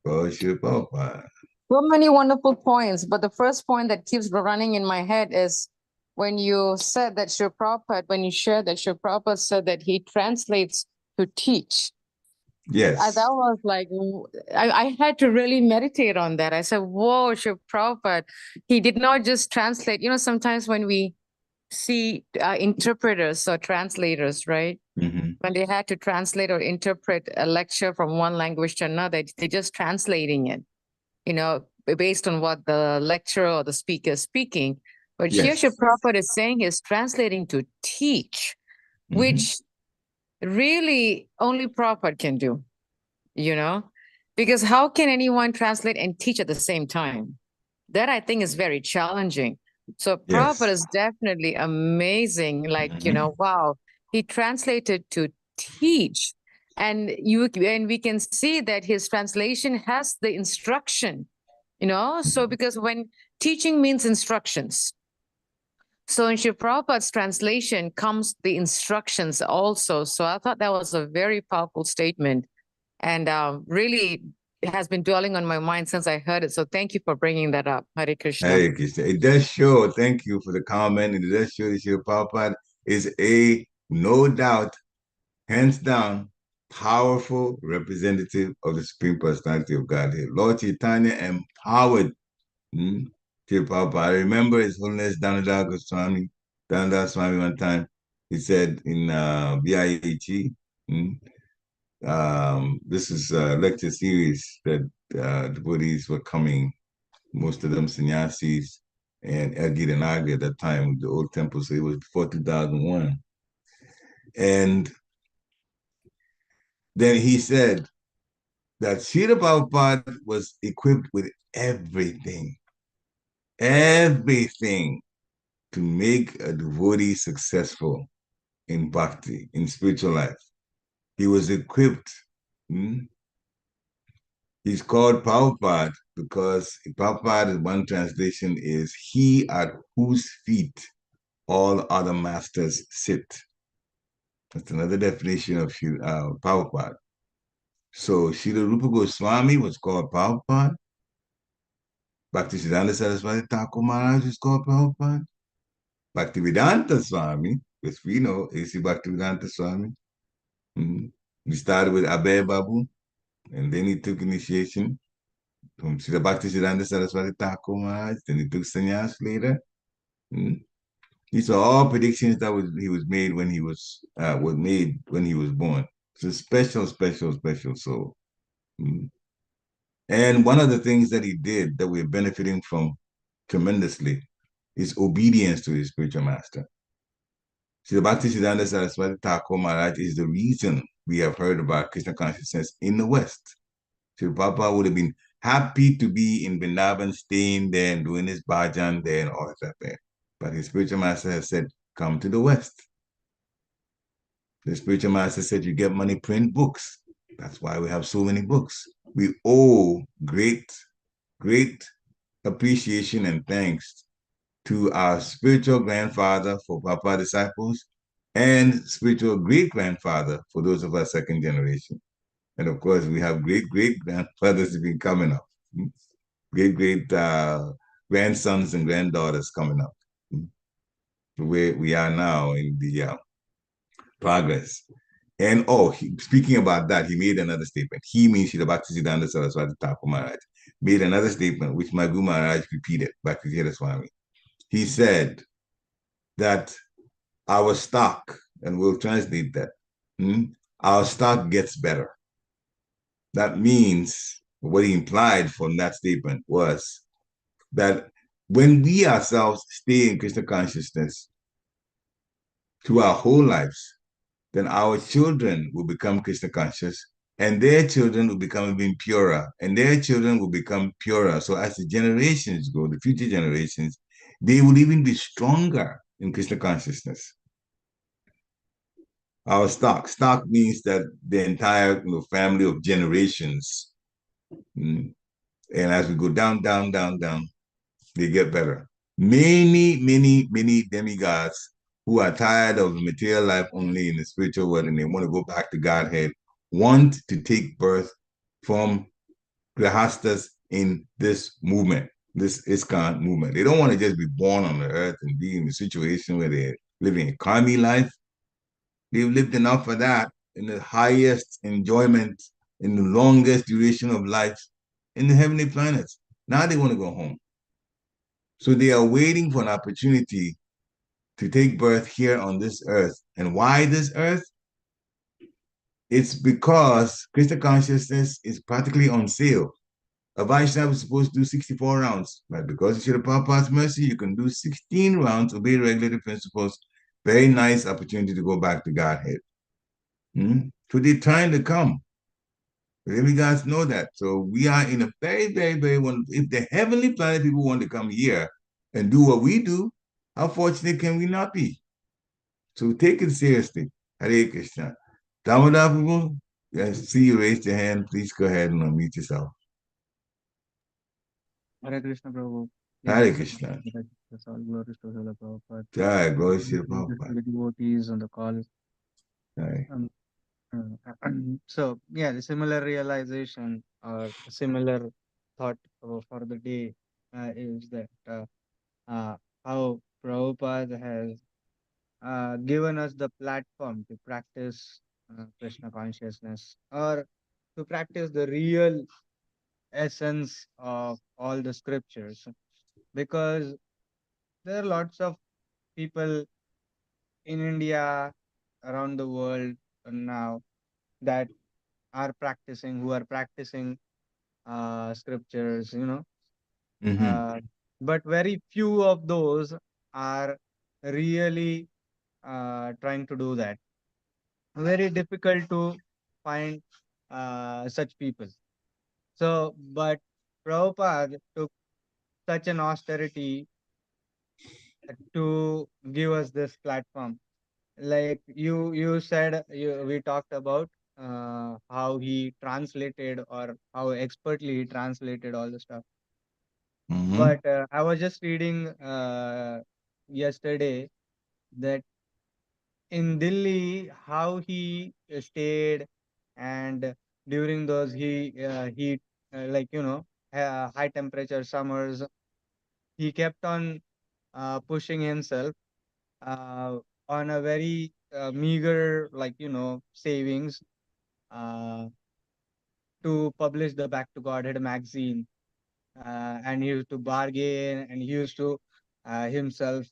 Oh, Srila Prabhupada. So many wonderful points, but the first point that keeps running in my head is when you said that Srila Prabhupada, when you shared that Srila Prabhupada said that he translates to teach. Yes. That was like, I had to really meditate on that. I said, whoa, Srila Prabhupada, he did not just translate. You know, sometimes when we see interpreters or translators, right? When they had to translate or interpret a lecture from one language to another, they're just translating it, you know, based on what the lecturer or the speaker is speaking. But here, Srila Prabhupada is saying he's translating to teach, which really only Prabhupada can do, you know, because how can anyone translate and teach at the same time? That I think is very challenging. So Prabhupada is definitely amazing. Like, you know, wow, he translated to teach. And we can see that his translation has the instruction, you know, so because when teaching means instructions. So in Srila Prabhupada's translation comes the instructions also. So I thought that was a very powerful statement and really has been dwelling on my mind since I heard it. So thank you for bringing that up. Hare Krishna. Hare Krishna. It does show, thank you for the comment. It does show that Srila Prabhupada is no doubt, hands down, powerful representative of the Supreme Personality of Godhead. Lord Chaitanya empowered Srila Prabhupada. I remember His Holiness Dhanadhar Swami one time, he said in BIHE, this is a lecture series that devotees were coming, most of them sannyasis and Agit and Aga at that time, the old temple, so it was before 2001. And then he said that Srila Prabhupada was equipped with everything to make a devotee successful in bhakti, in spiritual life. He was equipped. He's called Prabhupada because Prabhupada, in one translation, is he at whose feet all other masters sit. That's another definition of Prabhupada. So Srila Rupa Goswami was called Prabhupada. Bhaktisiddhanta Saraswati Thakur Maharaj is called Prabhupada. Bhaktivedanta Swami, which we know, is Bhaktivedanta Swami. He started with Abe Babu, and then he took initiation from Srila Bhaktisiddhanta Saraswati Thakur Maharaj, then he took sannyas later. Mm. These are all predictions that he was made when he was born. It's a special, special, special soul. Mm. And one of the things that he did that we're benefiting from tremendously is obedience to his spiritual master. Srila Bhaktisiddhanta Saraswati Thakur Maharaj is the reason we have heard about Krishna consciousness in the West. Srila Prabhupada would have been happy to be in Vrindavan, staying there and doing his bhajan there and all of that there. But his spiritual master has said, come to the West. The spiritual master said, you get money, print books. That's why we have so many books. We owe great, great appreciation and thanks to our spiritual grandfather for Papa disciples and spiritual great grandfather for those of us second generation. And of course, we have great great grandfathers have been coming up, great great grandsons and granddaughters coming up. Where we are now in the progress. And speaking about that, he made another statement. He means Srila Bhaktisiddhanta Saraswati Thakur Maharaj made another statement, which my Guru Maharaj repeated, Bhaktisiddhanta Swami. He said that our stock, and we'll translate that, our stock gets better. That means what he implied from that statement was that when we ourselves stay in Krishna consciousness through our whole lives, then our children will become Krishna conscious, and their children will become even purer, and their children will become purer. So as the generations go, the future generations, they will even be stronger in Krishna consciousness. Our stock means that the entire family of generations, and as we go down, down, down, down, they get better. Many, many, many demigods who are tired of material life only in the spiritual world and they want to go back to Godhead want to take birth from grihastas in this movement, this ISKCON movement. They don't want to just be born on the earth and be in a situation where they're living a karmi life. They've lived enough for that in the highest enjoyment, in the longest duration of life in the heavenly planets. Now they want to go home. So they are waiting for an opportunity to take birth here on this earth. And why this earth? It's because Krishna consciousness is practically on sale. A Vaishnava is supposed to do 64 rounds, but because of Srila Prabhupada's mercy, you can do 16 rounds, obey regulated principles. Very nice opportunity to go back to Godhead. So they're trying to come. You guys know that. So we are in a very, very, very wonderful. If the heavenly planet people want to come here and do what we do, how fortunate can we not be? So take it seriously. Hare Krishna. Damodar people, I see you raised your hand. Please go ahead and unmute yourself. Hare Krishna Prabhu. Hare Krishna. That's all glories to Srila Prabhupada. Jai, glory to To Prabhupada. the devotees on the call. Jai. So yeah, the similar realization or similar thought for the day is that how Prabhupada has given us the platform to practice Krishna consciousness or to practice the real essence of all the scriptures, because there are lots of people in India, around the world now, that who are practicing scriptures, uh, but very few of those are really trying to do that. Very difficult to find such people. So, but Prabhupada took such an austerity to give us this platform. Like you said, we talked about how he translated or how expertly he translated all the stuff. But I was just reading yesterday that in Delhi, how he stayed, and during those heat, like high temperature summers, he kept on pushing himself uh, on a very meager, savings, to publish the Back to Godhead magazine. And he used to bargain, and he used to himself,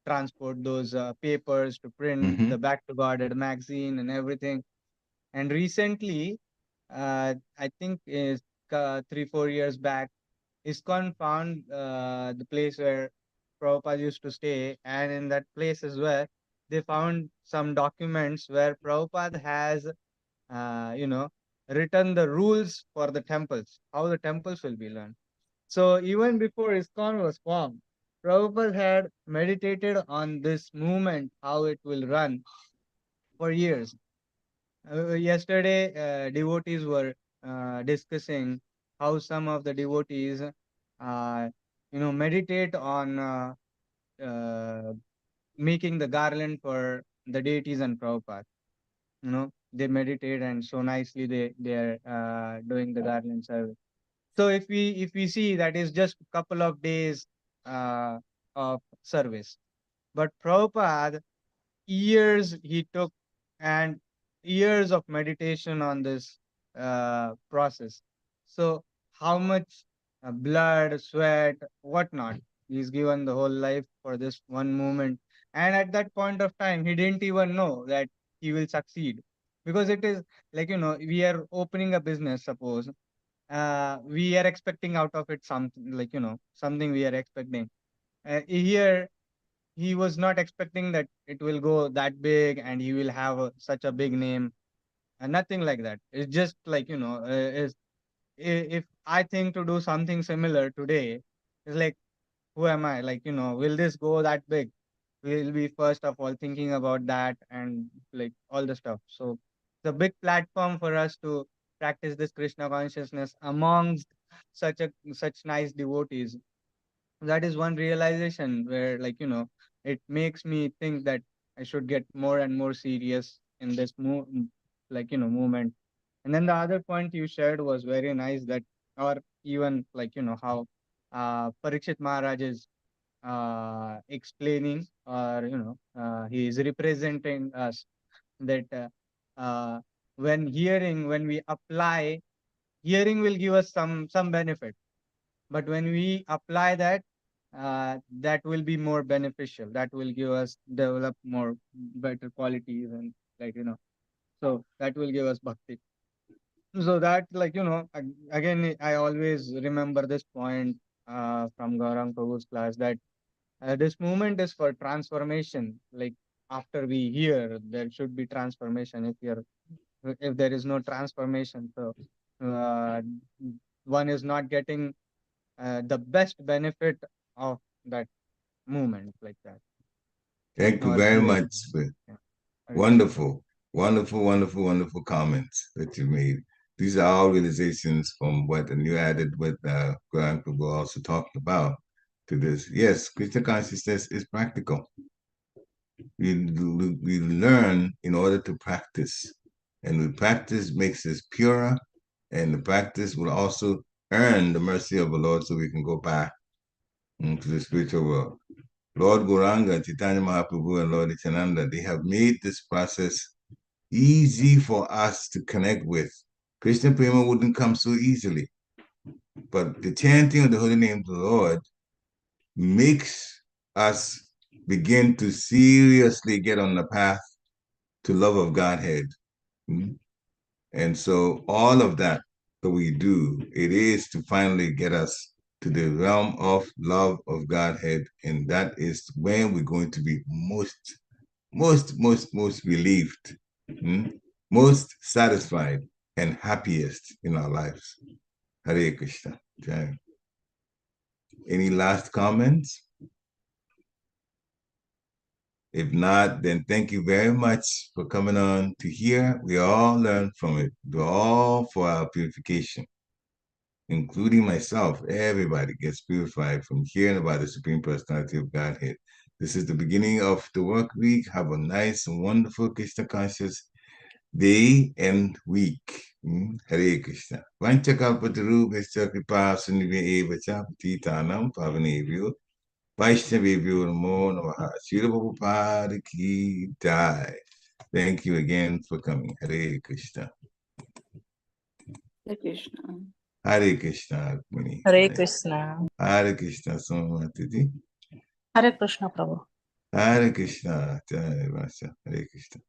transport those papers to print the Back to Godhead magazine and everything. And recently, I think is 3-4 years back, ISKCON found the place where Prabhupada used to stay, and in that place as well, they found some documents where Prabhupada has, written the rules for the temples, how the temples will be run. So even before ISKCON was formed, Prabhupada had meditated on this movement, how it will run for years. Yesterday, devotees were discussing how some of the devotees, meditate on uh, making the garland for the deities and Prabhupada. They meditate, and so nicely they are doing the garland service. So if we see, that is just a couple of days uh, of service, but Prabhupada, years he took, and years of meditation on this process. So how much blood, sweat, whatnot, he's given the whole life for this one moment. And at that point of time, he didn't even know that he will succeed, because it is like, we are opening a business, suppose. We are expecting out of it something, something we are expecting. Here he was not expecting that it will go that big and he will have such a big name, and nothing like that. It's just like, if I think to do something similar today, it's like, who am I? Like, will this go that big? We'll be first of all thinking about that, and like all the stuff. So it's a big platform for us to practice this Krishna consciousness amongst such nice devotees. That is one realization where, it makes me think that I should get more and more serious in this movement. And then the other point you shared was very nice, that, or even how Pariksit Maharaj is explaining, or he is representing us, that when we apply, hearing will give us some benefit, but when we apply that, that will be more beneficial, that will give us develop more better qualities, and so that will give us bhakti. So that, again, I always remember this point from Gaurang Prabhu's class, that this movement is for transformation. Like, after we hear, there should be transformation. If there is no transformation, so uh, one is not getting the best benefit of that movement, like that. Thank you Or very hearing. much for Yeah. Okay. wonderful, wonderful, wonderful, wonderful comments that you made. These are all realizations from what, and you added what Grant Prabhu also talked about to this. Yes, Krishna consciousness is practical. We learn in order to practice, and the practice makes us purer, and the practice will also earn the mercy of the Lord, so we can go back to the spiritual world. Lord Gauranga, Chaitanya Mahaprabhu, and Lord Nityananda, they have made this process easy for us to connect with. Krishna Prema wouldn't come so easily, but the chanting of the holy name of the Lord makes us begin to seriously get on the path to love of Godhead. And so all of that we do, it is to finally get us to the realm of love of Godhead. And that is when we're going to be most relieved, most satisfied, and happiest in our lives. Hare Krishna. Jai. Any last comments? If not, then thank you very much for coming on to hear. We all learn from it. We're all for our purification, including myself. Everybody gets purified from hearing about the Supreme Personality of Godhead. This is the beginning of the work week. Have a nice and wonderful Krishna conscious day and week. Hare Krishna. Vanchakalpatarubhascha kripa sunive evacha patitanam pavanebhyo Vaishnavibhyo Namo Namaha. Srila Prabhupada Ki Jai. Thank you again for coming. Hare Krishna. Hare Krishna. Hare Krishna, Rukmini. Hare Krishna. Hare Krishna, Somatiti. Hare Krishna, Prabhu. Hare Krishna, Jai Vasha. Hare Krishna.